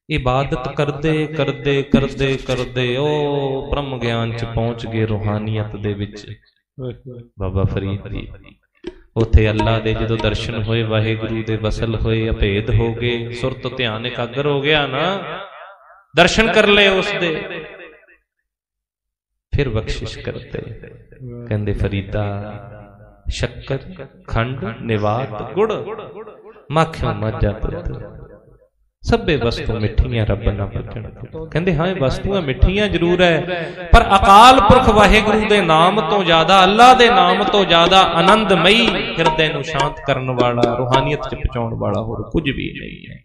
ਇਬਾਦਤ ਕਰਦੇ ਕਰਦੇ ਕਰਦੇ ਕਰਦੇ ਉਹ ਬ੍ਰਹਮ ਗਿਆਨ ਚ ਪਹੁੰਚ ਗਏ, ਰੂਹਾਨੀਅਤ ਦੇ ਵਿੱਚ। ਬਾਬਾ ਫਰੀਦ ਜੀ ਉੱਥੇ ਅੱਲਾ ਦੇ ਜਦੋਂ ਦਰਸ਼ਨ ਹੋਏ, ਵਾਹਿਗੁਰੂ ਦੇ ਵਸਲ ਹੋਏ, ਅਭੇਦ ਹੋ ਗਏ, ਸੁਰਤ ਧਿਆਨ ਇਕਾਗਰ ਹੋ ਗਿਆ ਨਾ, ਦਰਸ਼ਨ ਕਰ ਲਏ ਉਸ ਦੇ। ਫਿਰ ਬਖਸ਼ਿਸ਼ ਕਰਤੇ, ਕਹਿੰਦੇ ਫਰੀਦਾ ਸ਼ੱਕਰ ਖੰਡ ਨਿਵਾਤ ਗੁੜ, ਮਾਖਿਓ ਮਾਝਾ ਪੁੱਤ। ਸਭੇ ਵਸਤੂ ਮਿੱਠੀਆਂ ਰੱਬ ਨਾ ਬਚਣ। ਕਹਿੰਦੇ ਹਾਂ ਇਹ ਵਸਤੂਆਂ ਮਿੱਠੀਆਂ ਜ਼ਰੂਰ ਹੈ, ਪਰ ਅਕਾਲ ਪੁਰਖ ਵਾਹਿਗੁਰੂ ਦੇ ਨਾਮ ਤੋਂ ਜ਼ਿਆਦਾ, ਅੱਲਾ ਦੇ ਨਾਮ ਤੋਂ ਜ਼ਿਆਦਾ ਆਨੰਦਮਈ, ਹਿਰਦੇ ਨੂੰ ਸ਼ਾਂਤ ਕਰਨ ਵਾਲਾ, ਰੂਹਾਨੀਅਤ 'ਚ ਪਹੁੰਚਾਉਣ ਵਾਲਾ ਹੋਰ ਕੁਝ ਵੀ ਨਹੀਂ ਹੈ।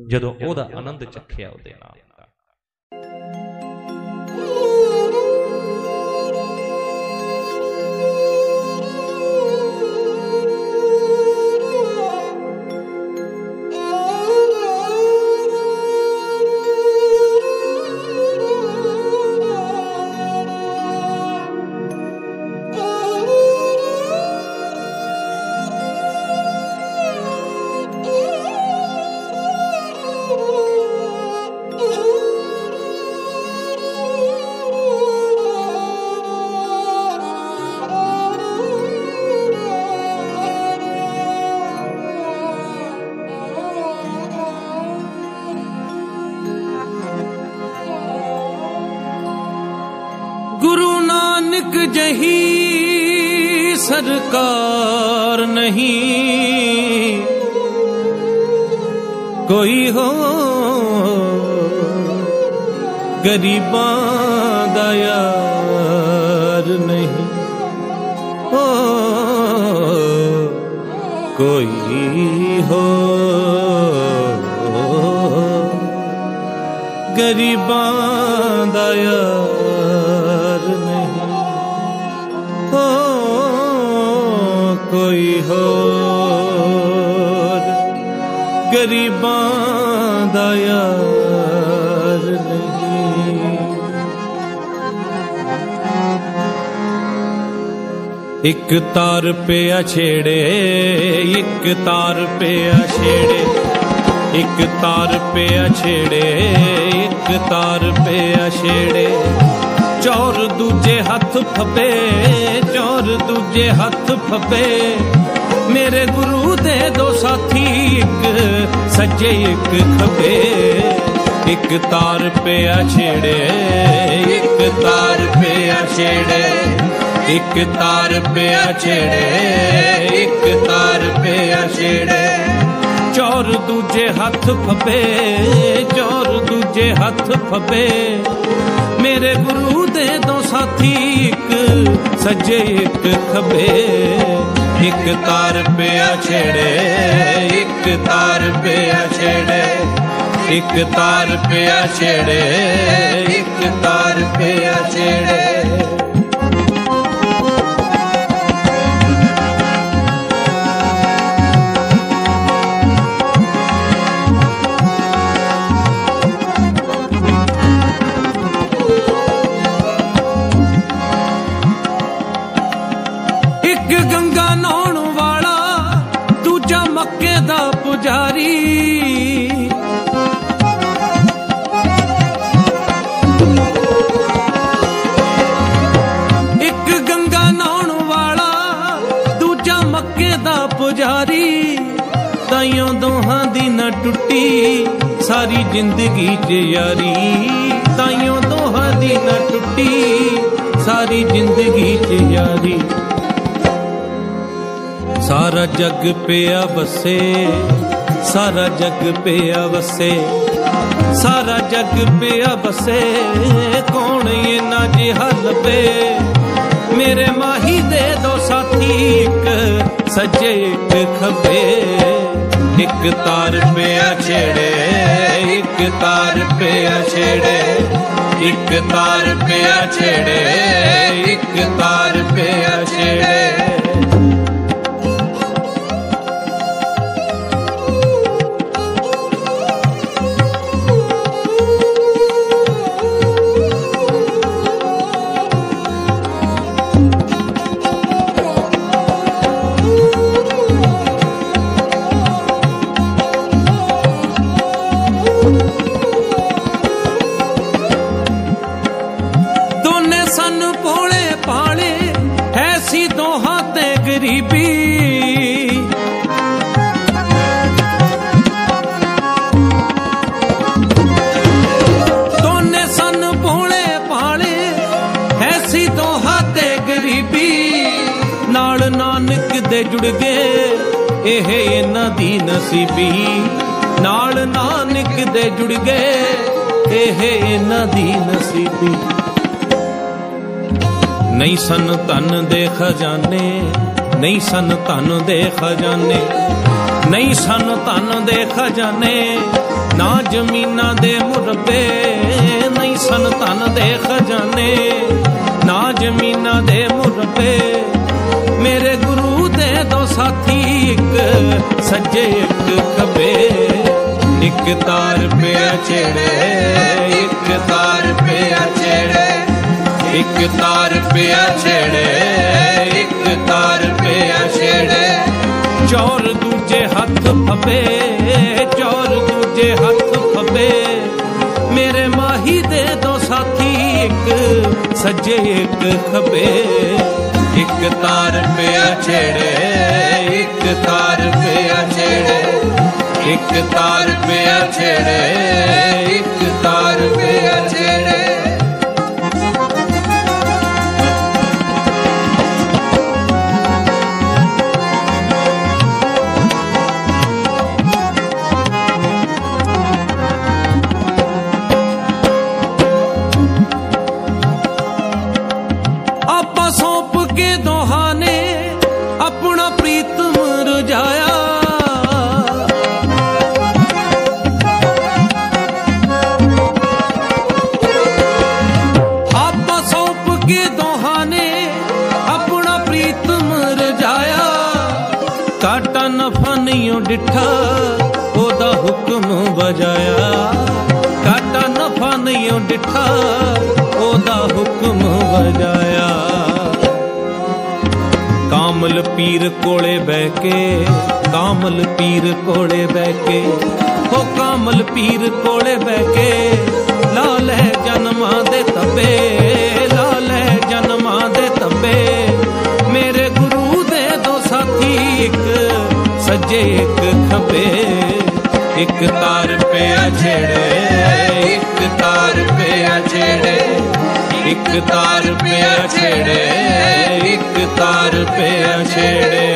ਜਦੋਂ ਉਹਦਾ ਆਨੰਦ ਚੱਖਿਆ ਉਹਦੇ ਨਾਮ ਦਾ। जही सरकार नहीं कोई हो गरीबां दा यार नहीं हो कोई हो गरीबां दा यार नहीं हो कोई हो गरीबां दा यार नहीं। एक तार पिया छेड़े एक तार पिया छेड़े एक तार पिया छेड़े एक तार पिया छेड़े चोर दूजे हथ फपे चोर दूजे हथ फपे मेरे गुरु दे दो साथी एक सज्जे एक खबे एक तार पिया छेड़े एक तार पिया छेड़े एक तार पिया छेड़े एक तार पिया छेड़े चोर दूजे हथ फपे चोर दूजे हथ फपे मेरे गुरु दे दो साथी एक सज्जे एक खबे एक तार पिया छेड़े एक तार पिया छेड़े एक तार पिया छेड़े एक तार पिया छेड़े। पुजारी एक गंगा नहाउण वाला दूजा मक्के दा पुजारी ताइयों दोहां दी न टुटी सारी जिंदगी च यारी ताइयों दोहां दी न टुटी सारी जिंदगी च यारी। सारा जग पिया बसे सारा जग पिया बसे सारा जग पिया बसे कौन ये ना जिहा लबे मेरे माही दे दो साथी एक सज्जे एक खबे एक तार पिया छेड़े एक तार पिया छेड़े एक तार पिया छेड़े एक तार पिया छेड़े। जुड़ गए एह इन्हां दी नसीबी नाल नानक दे जुड़ गए हे इन्हां दी नसीबी। नहीं सन धन दे खजाने, नहीं सन धन दे खजाने, नहीं सन धन दे खजाने, ना जमीना दे मुरबे। नहीं सन धन दे खजाने, ना जमीना दे मुरबे। मेरे गुरु दे दो साथी, एक सज्जे एक खबे। एक तार पे अछेड़े, एक तार पे अछेड़े, एक तार पे अछेड़े, एक तार पे अछेड़े। चोर दूजे हथ फबे, चोर दूजे हथ फबे। मेरे माही दे दो साथी, एक सज्जे एक खबे। एक तार पे अछेड़े, एक तार पे अछेड़े, एक तार पे अछेड़े, एक तार पे अछेड़े। आपा सौंप के दोहा ने अपना प्रीतम रुझाया। आपा सौंप के दोहा ने अपना प्रीतम रुझाया। काटा नफा नहीं डिठा, ओदा हुक्म बजाया। काटा नफा नहीं डिठा, ओदा हुक्म बजाया। कामल पीर कोले बैके, कामल पीर कोले बैके, हो कामल पीर कोले बैके। लाल है जन्मा दे तबे, लाल है जन्मा दे तबे। मेरे गुरु दे दो साथी, एक सज्जे एक खबे। एक तार पे अछेड़े, एक तार पे अछेड़े, एक तार पे अछेड़े, एक तार पे अछेड़े।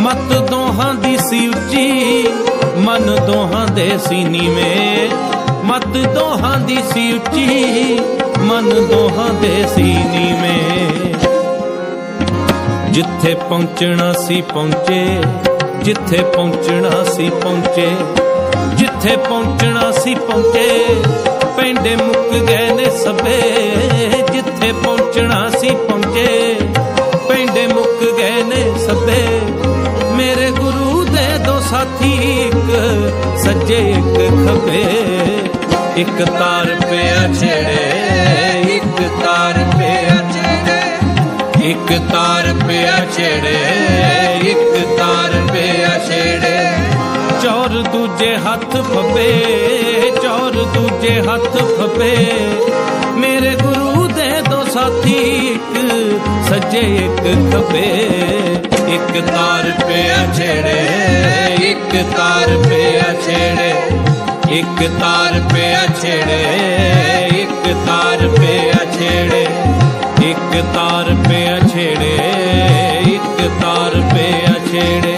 मत दोहां दी सी उच्ची, मन दोहां दे सीनी में। मत दोहां दी सी उच्ची, मन दोहां दे सीनी में। जिथे पहुंचना सी पहुंचे, जिथे पहुंचना सी पहुंचे, जिथे पहुंचना सी पहुंचे। पेंडे मुक गए ने सबे, जिथे पहुंचना सी पहुंचे। पेंडे मुक गए ने सबे। मेरे गुरु दे दो साथी, एक सज्जे एक खबे। एक तार पे अछेड़े, एक तार पे अछेड़े, एक तार पे अछेड़े, एक तार पे अछेड़े। चोर दूजे हथ फबे, चोर दूजे हथ फबे। मेरे गुरु दे दो साथी, एक सज्जे एक खबे। एक तार पे अछेड़े, एक तार पे अछेड़े, एक तार पे अछेड़े, एक तार पे अछेड़े, एक तार पे अछेड़े, एक तार पे अछेड़े,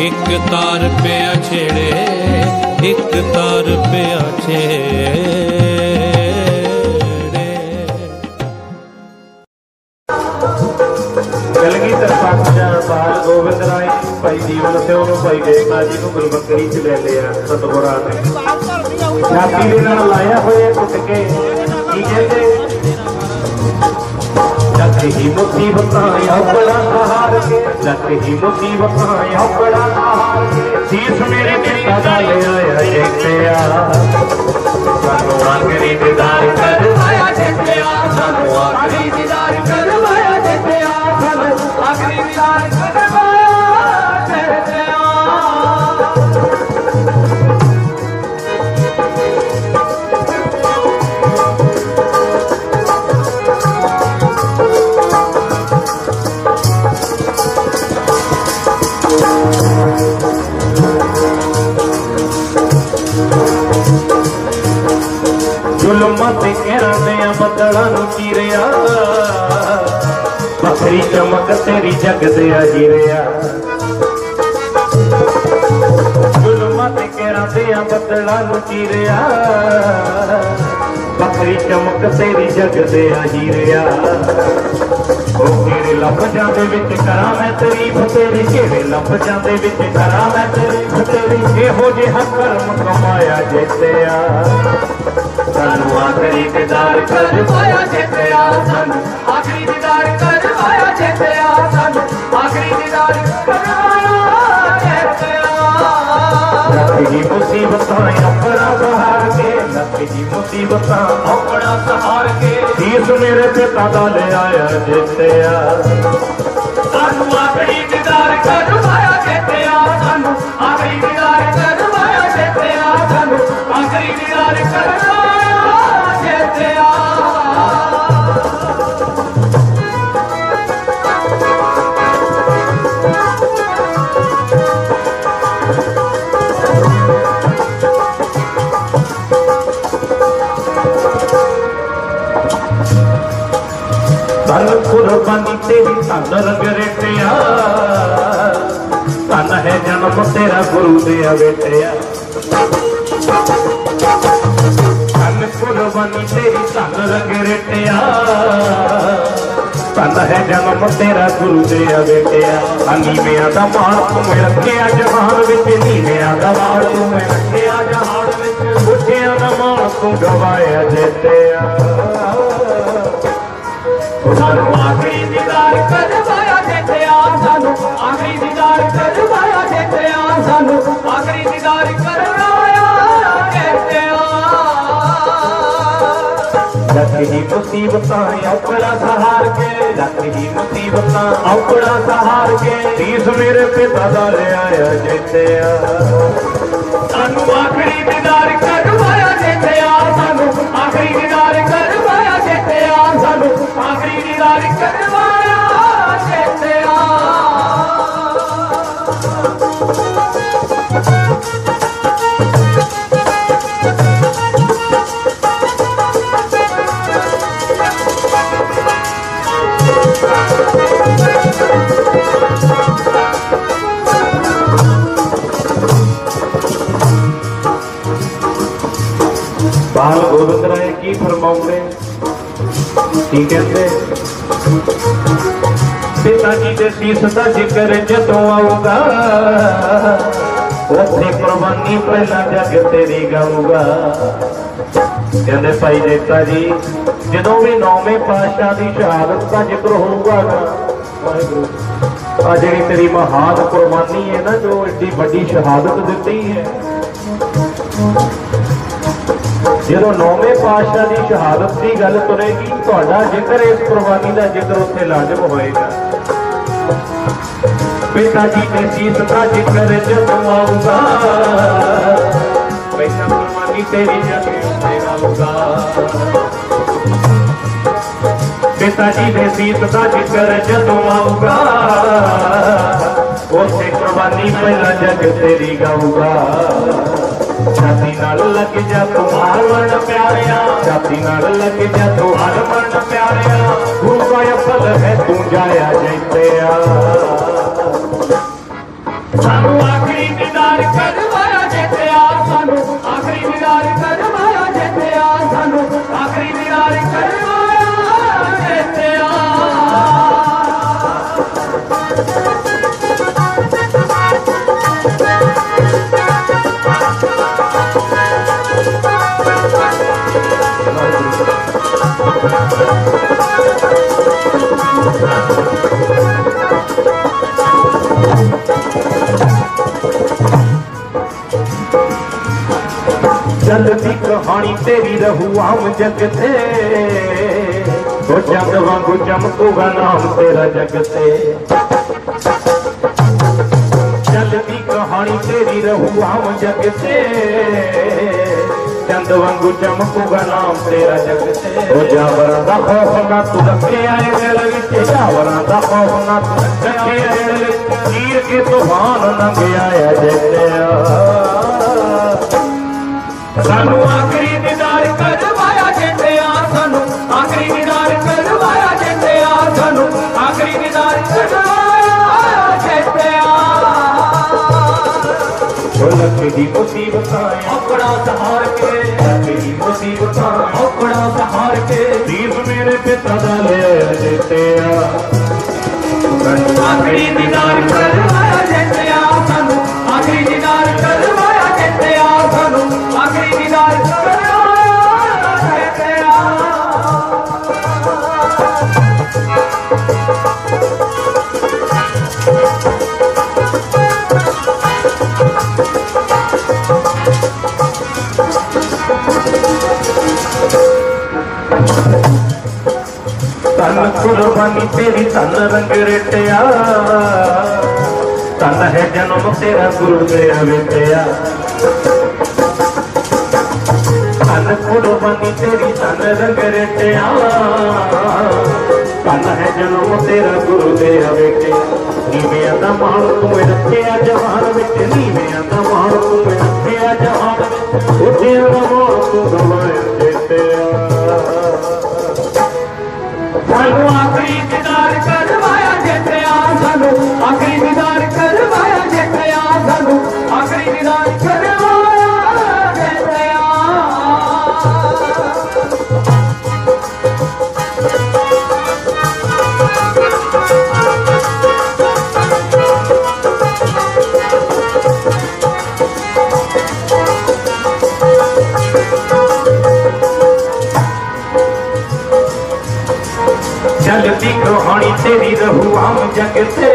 एक तार पे अछेड़े, एक तार पे अछेड़े। कलगीधर पातशाह बाल गोबिंद राय भाई जीवन सिंह ਨੂੰ ਭਾਈ ਦੇਖਣਾ ਜੀ ਨੂੰ ਗੁਲਬਕਰੀ ਚ ਲੈ ਲਿਆ ਸਤਿਗੁਰਾਂ ਨੇ। ਛਾਤੀ ਦੇ ਨਾਲ ਲਾਇਆ ਹੋਇਆ ਟੁੱਟ ਕੇ ਕੀ ਕਹਿੰਦੇ ਜਦ ਹੀ ਮੁਸੀਬਤਾਂ ਆਪਣਾ ਸਹਾਰਾ सहार के लख ही मुसीबत औकड़ा सहार के शीश मेरे पिता दा ले आया जितिया सानू आखरी दीदार करवाया जितिया सानू आखरी दीदार करवाया जितिया सानू आखरी दीदार करवाया जितिया। जुल्मां ते कहरां दियां बदलां नूं चीरिया बखरी चमक तेरी जग दे हीरिया जुल्मां ते कहरां दियां बदलां नूं चीरिया बखरी चमक तेरी जग दे हीरिया तेरे लफ्जां दे विच करां मैं तारीफ तेरी तेरे लफ्जां दे विच करां मैं तारीफ तेरी इहो जिहा कर्म कमाया जितिया सानू आखरी दीदार करवाया जितिया सानू आखरी दीदार करवाया जितिया सानू आखरी दीदार करवाया जितिया। लख ही मुसीबतां औकड़ा सहार के लख ही मुसीबतां औकड़ा सहार के शीश मेरे पिता दा ले आया जितिया सानू आखरी दीदार करवाया जितिया सानू आखरी दीदार करवाया जितिया सानू आखरी दीदार करवाया जितिया। धन कुर्बानी तेरी धन रंग रेटिया धन है जन्म तेरा गुरु दिया बेटिया धन कुर्बानी तेरी धन रंग रेटिया धन है जन्म तेरा गुरु दिया बेटिया। नीविया दा माल तू रखिया जहान विच नीविया दा माल तू रखिया जहान विच उठिया दा माल तू गवाया जितिया सानू आखरी दीदार करवाया जितिया सानू आखरी दीदार करवाया जितिया सानू आखरी दीदार करवाया जितिया। लख ही मुसीबतां औकड़ा सहार के लख ही मुसीबतां औकड़ा सहार के शीश मेरे पिता दा ले आया जितिया सानू आखरी दीदार करवाया जितिया सानू आखरी दीदार करवाया जितिया सानू आखरी दीदार करवाया जितिया। बाल गोविंद राय की फरमाउंदे की कहते पिताजी दे शीश दा जिक्र जदों आऊगा उत्थे कुर्बानी पहला जग तेरी गाऊगा। कहते भाई जेता जी जदों भी 9वें पातशाह की शहादत का जिक्र होगा आ जी तेरी महान कुर्बानी है ना जो एडी बड़ी शहादत दी है जो 9वें पातशाह की शहादत की गल तुरेगी तुहाडा जिक्र इस कुर्बानी का जिक्र उत्थे लाजम होएगा। पिताजी ने शीश का जिक्र जदों आऊगा वैसा कुर्बानी तेरी जग उत्थे आऊगा। पिताजी ने शीश का जिक्र जदों आऊगा उत्थे कुर्बानी पहला जग तेरी गाऊगा। छाती नाल लग जा तू हरमन प्यारिया छाती नाल लग जा तू हरमन प्यारिया गुरु का फल है तू जाया जितिया सानू आखरी दीदार करवाया जितिया सानू आखरी दीदार करवाया जितिया सानू आखरी दीदार करवाया जितिया। चलती कहानी तेरी रहू आम जग ते, ओ चंद वांगू चमकूगा नाम तेरा जग ते। चलती कहानी तेरी रहू आम जग ते, चंद वांगू चमकूगा नाम तेरा जग ते। ओ जावरां दा खौफ ना तू रखिया दिल विच, जावरां दा खौफ ना तू रखिया दिल विच, चीर के तूफान लंघिया जितिया। सानू आखरी दीदार करवाया जितिया, सानू आखरी दीदार करवाया जितिया, सानू आखरी दीदार करवाया जितिया। लक्की दी मुसीबतां अपना सहार के, लक्की दी मुसीबतां अपना सहार के, दीप मेरे पिता दा ले जितिया। आखरी दीदार करवाया जितिया, सानू आखरी दीदार करवाया जितिया, सानू आखरी दीदार करवाया जितिया। तन कुर्बानी तेरी तन रंग रेटिया, तन है जन्म तेरा गुरुदेव बेटिया। तन कुर्बानी तेरी तन रंग रेटिया, तन है जन्म तेरा गुरुदेव बेटिया। नीवियां दा मान तू रखिया जहान विच, नीवियां दा मान तू रखिया जहान विच, उठिया दा मान तू गवाया जितिया। सानू आखरी दीदार करवाया जितिया, सानू आखरी दीदार करवाया जितिया, सानू आखरी दीदार करवाया जितिया। चलती कहानी तेरी रहू आम जग ते,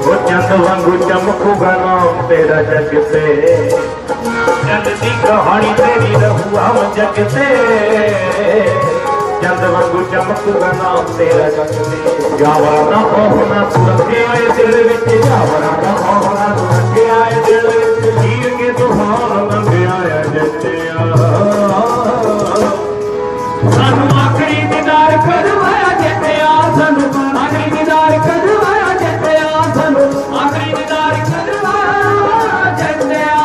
वो चंद वांगू चमकूगा नाम तेरा जग ते। चलती कहानी तेरी रहू आम जग ते, चंद वांगू चमकूगा नाम तेरा जग ते। जावरां दा खौफ ना तू रखिया दिल विच, जावरां दा खौफ ना तू रखिया दिल विच, चीर के तूफान लंघिया जितिया। सानू आखरी दीदार करवाया जितिया, सानू आखरी दीदार करवाया जितिया, सानू आखरी दीदार करवाया जितिया।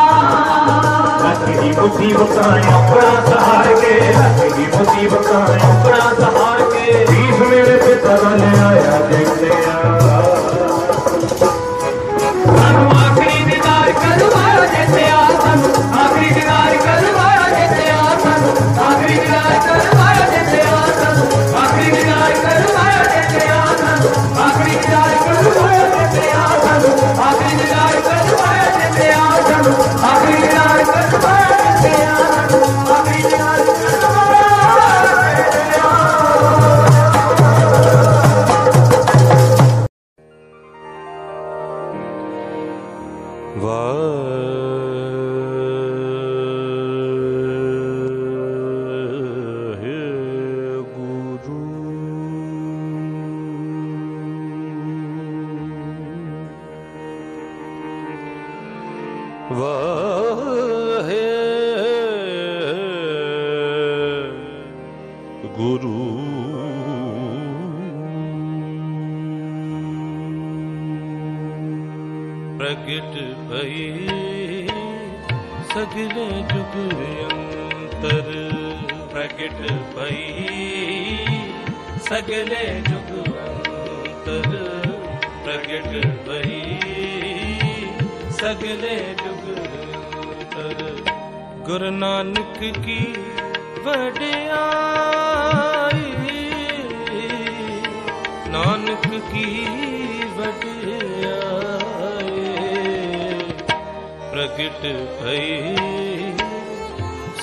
लक्की दी मुसीबतां अपना सहार के, लक्की दी मुसीबतां अपना सहार के, दीप मेरे पिता दा ले आया जितिया। सानू आखरी दीदार करवाया जितिया, सानू आखरी दीदार करवाया जितिया, सानू आखरी दीदार करवाया जितिया, सानू आखरी दीदार करवाया जितिया, सानू आखरी दीदार करवाया जितिया, सानू आखरी दीदार करवाया जितिया, सानू आखरी दीदार करवाया जितिया, सानू आखरी दीदार करवाया जितिया। गुरु प्रगट भई सगले जुग अंतर, प्रगट भई सगले जुग अंतर, प्रगट भई सगले जुग अंतर। गुरु नानक की वडियाई, नानक की वडियाई, प्रगट भई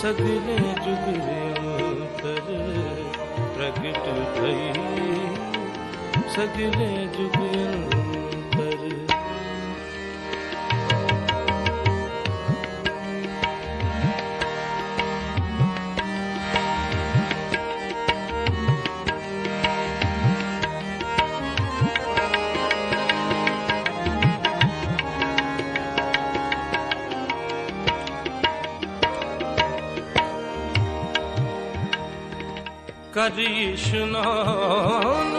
सगले जुग अंतर, प्रगट भई सगले जुग अंतर। हरि इशनान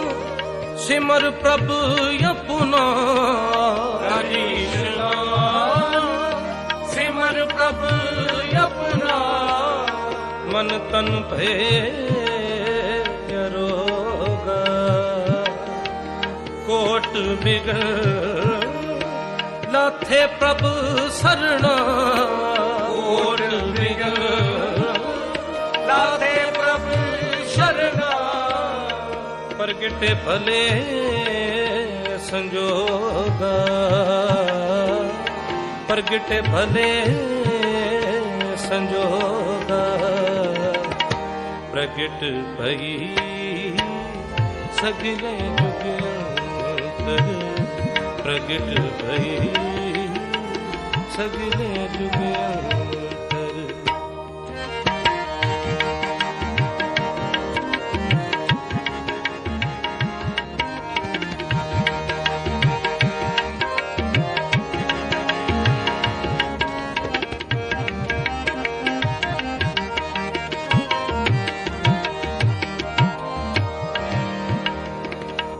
सिमर प्रभ अपना हरि इशनान सिमर प्रभ अपना मन तन भय रोगा कोट बिगड़ लाथे प्रभु सरना कोट बिगड़ लाथे प्रभु शरणा प्रगटे भले संजोगा प्रगटे भले संजोगा प्रगट भई सगले जुगंतर प्रगट भई सगले जुगंतर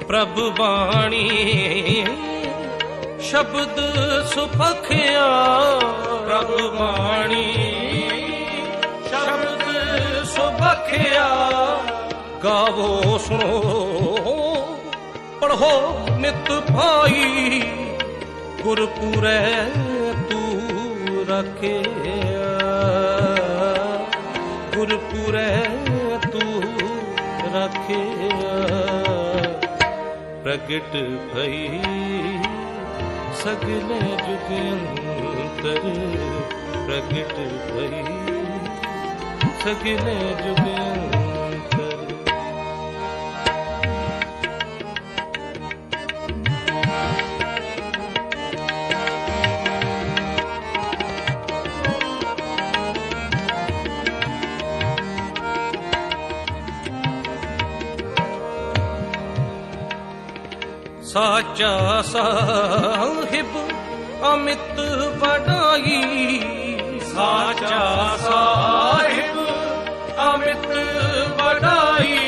प्रभु बाणी शब्द सुपखिया प्रभु बाणी शब्द सुपखिया गावो सुनो पढ़ो नित भाई गुरपुरै तू रखिया गुरपुरै तू रखिया प्रगट भई सगले जुगंतर प्रगट भई सगले जुगंतर साचा साहिब अमित बड़ाई साचा साहिब अमित बड़ाई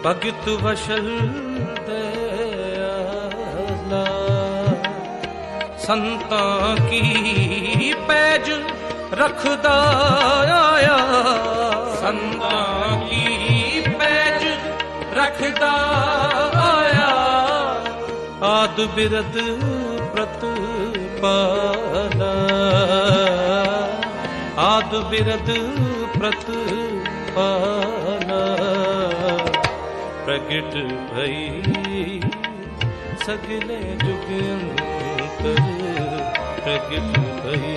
भगत वशल दयाला संता की पैज रखदा आया संता की पैज रखदा आद बिरद प्रतिपाला आद बिरद प्रतिपाला प्रगट भई सगले जुगंतर प्रगट भई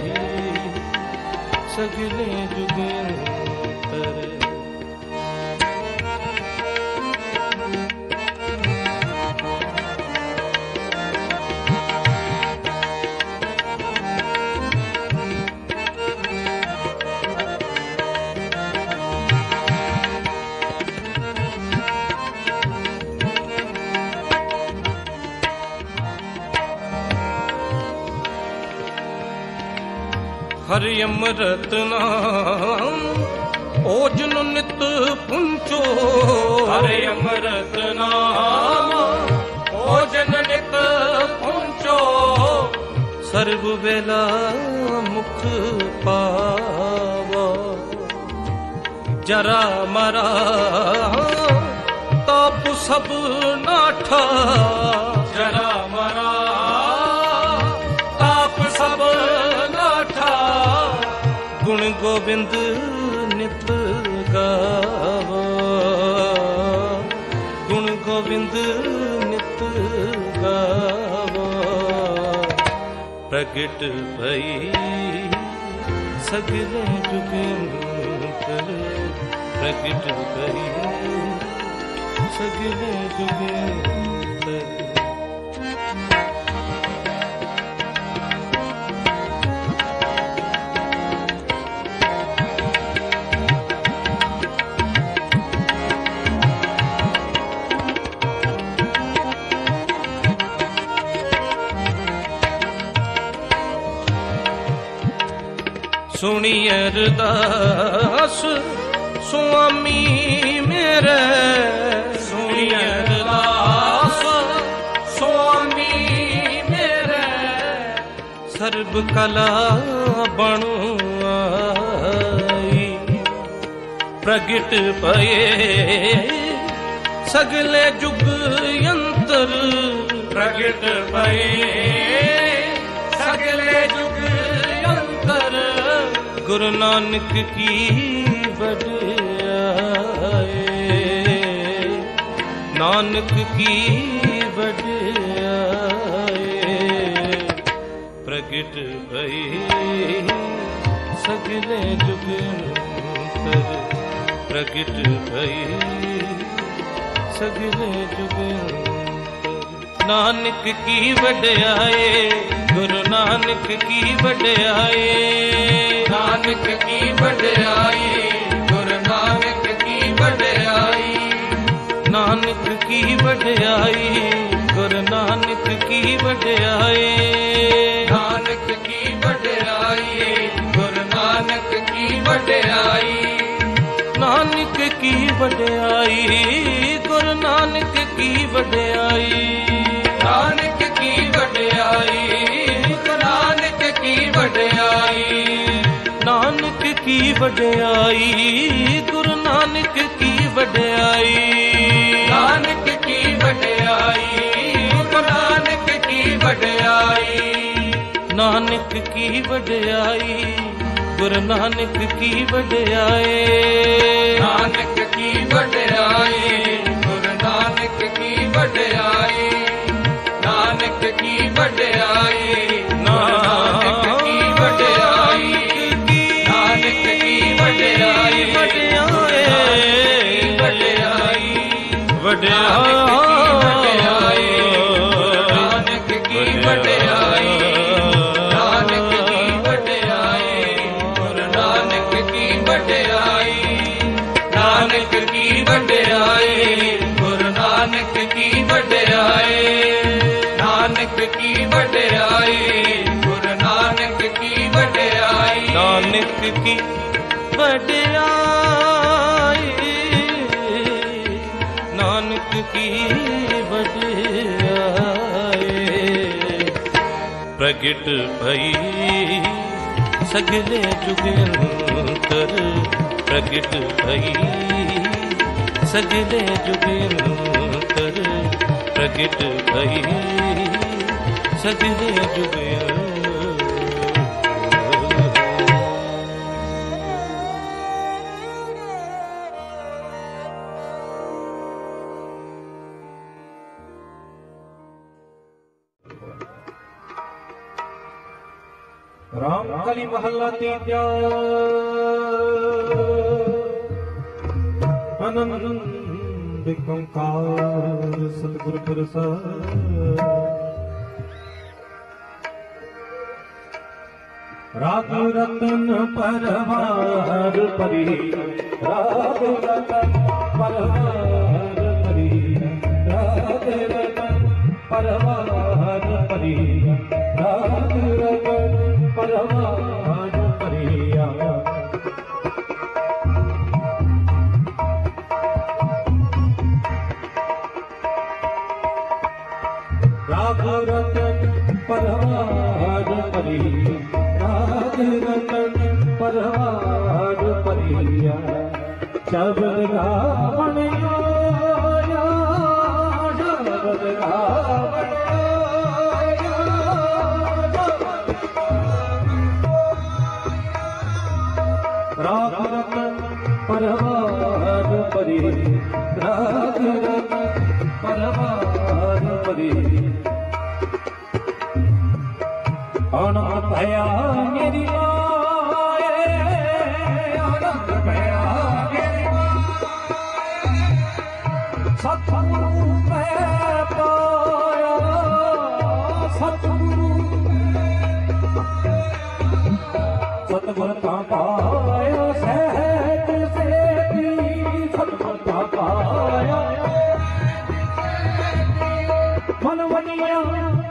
सगले जुगंतर हरि अमृत नाम ओजन नित पुंचो हरि अमृत नाम ओजन नित पुंचो सर्व वेला मुख पावा जरा मरा ताप सब नाठा जरा मरा ताप सब गुण गोविंद नित गावो गुण गोविंद नित गावो प्रगट भई सगले जुगंतर प्रगट भई सगले जुगंतर सुनी अरदास स्वामी मेरे सुनिए दास स्वामी मेरे सर्ब कला बणु आई प्रगट भये सगले जुग यंत्र प्रगट भये सगले जुग यंत्र गुरु नानक की बड़ाई नानक की बड़ाई प्रगट भई सगले जुग यंत्र प्रगट भई सगले जुग नानक की वड्याई गुरु नानक की वड्याई नानक की वड्याई गुरु नानक की वड्याई नानक की वड्याई गुरु नानक की वड्याई नानक की वड्याई गुरु नानक की वड्याई नानक की वड्याई गुरु नानक की वड्याई नानक की वड्याई गुरु नानक की वड्याई नानक की वड्याई गुरु नानक की वड्याई नानक की वड्याई गुरु नानक की वड्याई नानक की वड्याई गुरु नानक की वड्याई नानक की वड्याई गुरु नानक की वड्याई नानक की वड्याई नानक की वड्याई नानक की वड्याई वड्याई वड्याई नानक की वड्याई नानक की वड्याई गुरु नानक की वड्याई नानक की वड्याई गुरु नानक की वड्याई नानक की वड्याई गुरु नानक की वड्याई नानक की वड्याई नानक की वड्याई प्रगट भई सगले जुगंतर प्रगट भई सगले जुगंतर प्रगट भई सगले जुगंतर राम कली महला तीजा आनंद कंकार सतगुर प्रसाद राग रतन परवार परी राग रतन परवार परी राग रतन परवार परी राग रतन परवार परिया राग रतन परवार परी राग रतन परवार परिया शब्द रावण आया शब्द रावण राग रतन परवार परी राग रतन परवार परी आनंद भया मेरी माए आनंद भया मेरी माए सतगुरु मैं पाया सतगुरु सतगुरु का पाया सहज से भी सतगुरु का पाया मन वनिया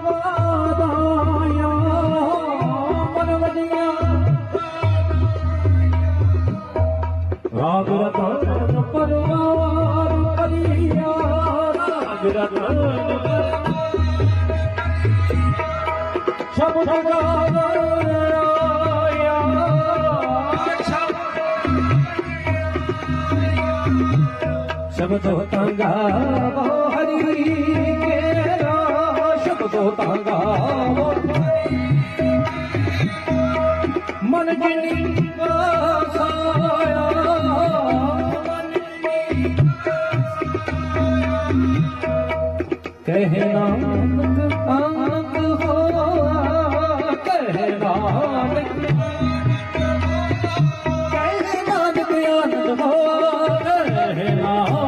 वादाया मन वनिया राग रतन परवार करिया राग रतन शब्द गाया शब्द तंगा हरि केरा शब्द तंगा मन जिनी साया कहे नानक आनंद हो कहे नानक आनंद हो कहे नानक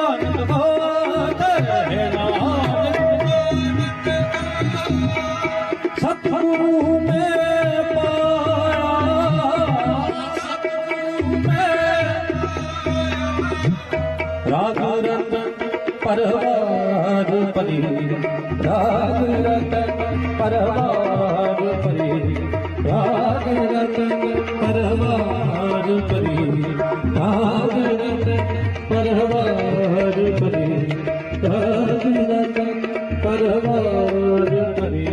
आनंद हो कहे नानक सतगुरु में पाया राग रतन परवार परी राग रतन परवार परी राग रतन परवार परी राग रतन परवार परी राग रतन परवार परी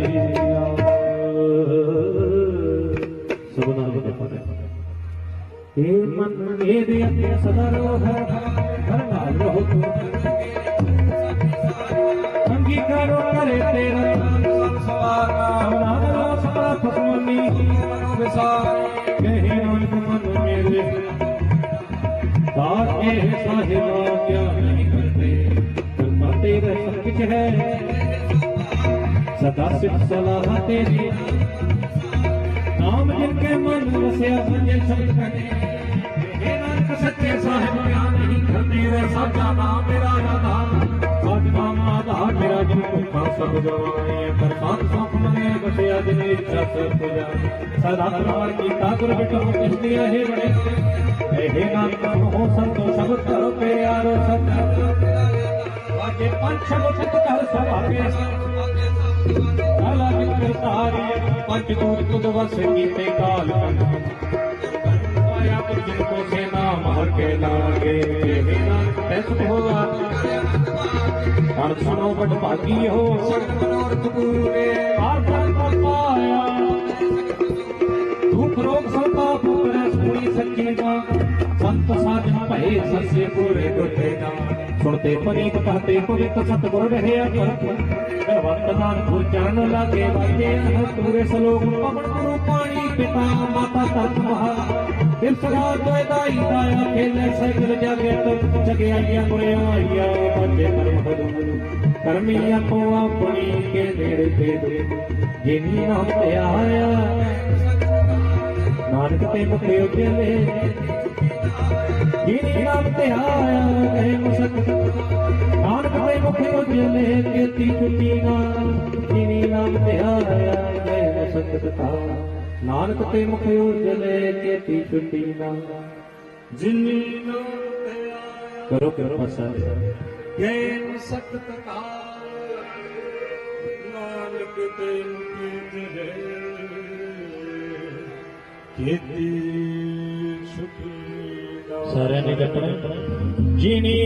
सबना हे मन मेरे सदा है अंगीकारो करे तेरा सदा फसवनी कहे नानक मन मेरे ताके साहिबा क्या नहीं करते कर्मा तेरा सब कुछ है सदा सिर्फ सलाह तेरी नाम जिनके मन वसया संजय सब करे सच्चे साहिब क्या नहीं करते रे साचा नाम मेरा आधार साच नाम आधार मेरा जिन भूखा सब गवाए पर सात सौंप मने बसिया जिन इच्छा सब पूजा सदा प्रमाण की ठाकुर बिटो किस दिए हे बड़े हे नानक हो संतो सब करो प्यारो सच्चा आगे पंच शब्द कर सब आगे काला जिन तारी पंच दूत तुद वस कीते काल जिनको से नाम हर के लागे पैसुत होगा और सुनो बट भागी हो मनोरथ पूरे पाया दुख रोग संताप पूरी सच्ची मां संत साधन भय सस्य पूरे दुखेगा सुनते परीत कहते पवित्र सतगुर रहे वर्तमान भूल जान लागे बाजे पूरे सलोक पवन गुरु पानी पिता माता तत् महा तिरसरा दाई दाया खेले सगल जगे तो जगे आइया बुरे आइया बंदे कर्मिया को अपनी के नेड़े दे दो जिनी नाम ते आया नानक ते मुखे उजले जिनी नाम ते आया कहे मुसक नानक ते मुखे उजले केती छुट्टी ना जिनी नाम ते आया कहे मुसक नानक ते मुख उजले केती छुट्टी ना जिनी नाम ते करो करो पसंद ये सख्त का नानक ते मुख उजले केती छुट्टी ना सारे ने कहते जिनी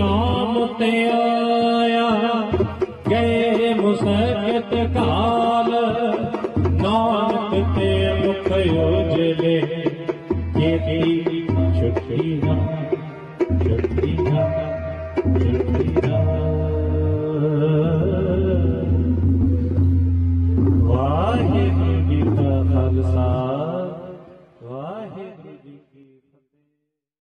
नाम ते आया गए मुसकत काल नानक ते मुख उजले केती छुट्टी ना छुट्टी ना छुट्टी ना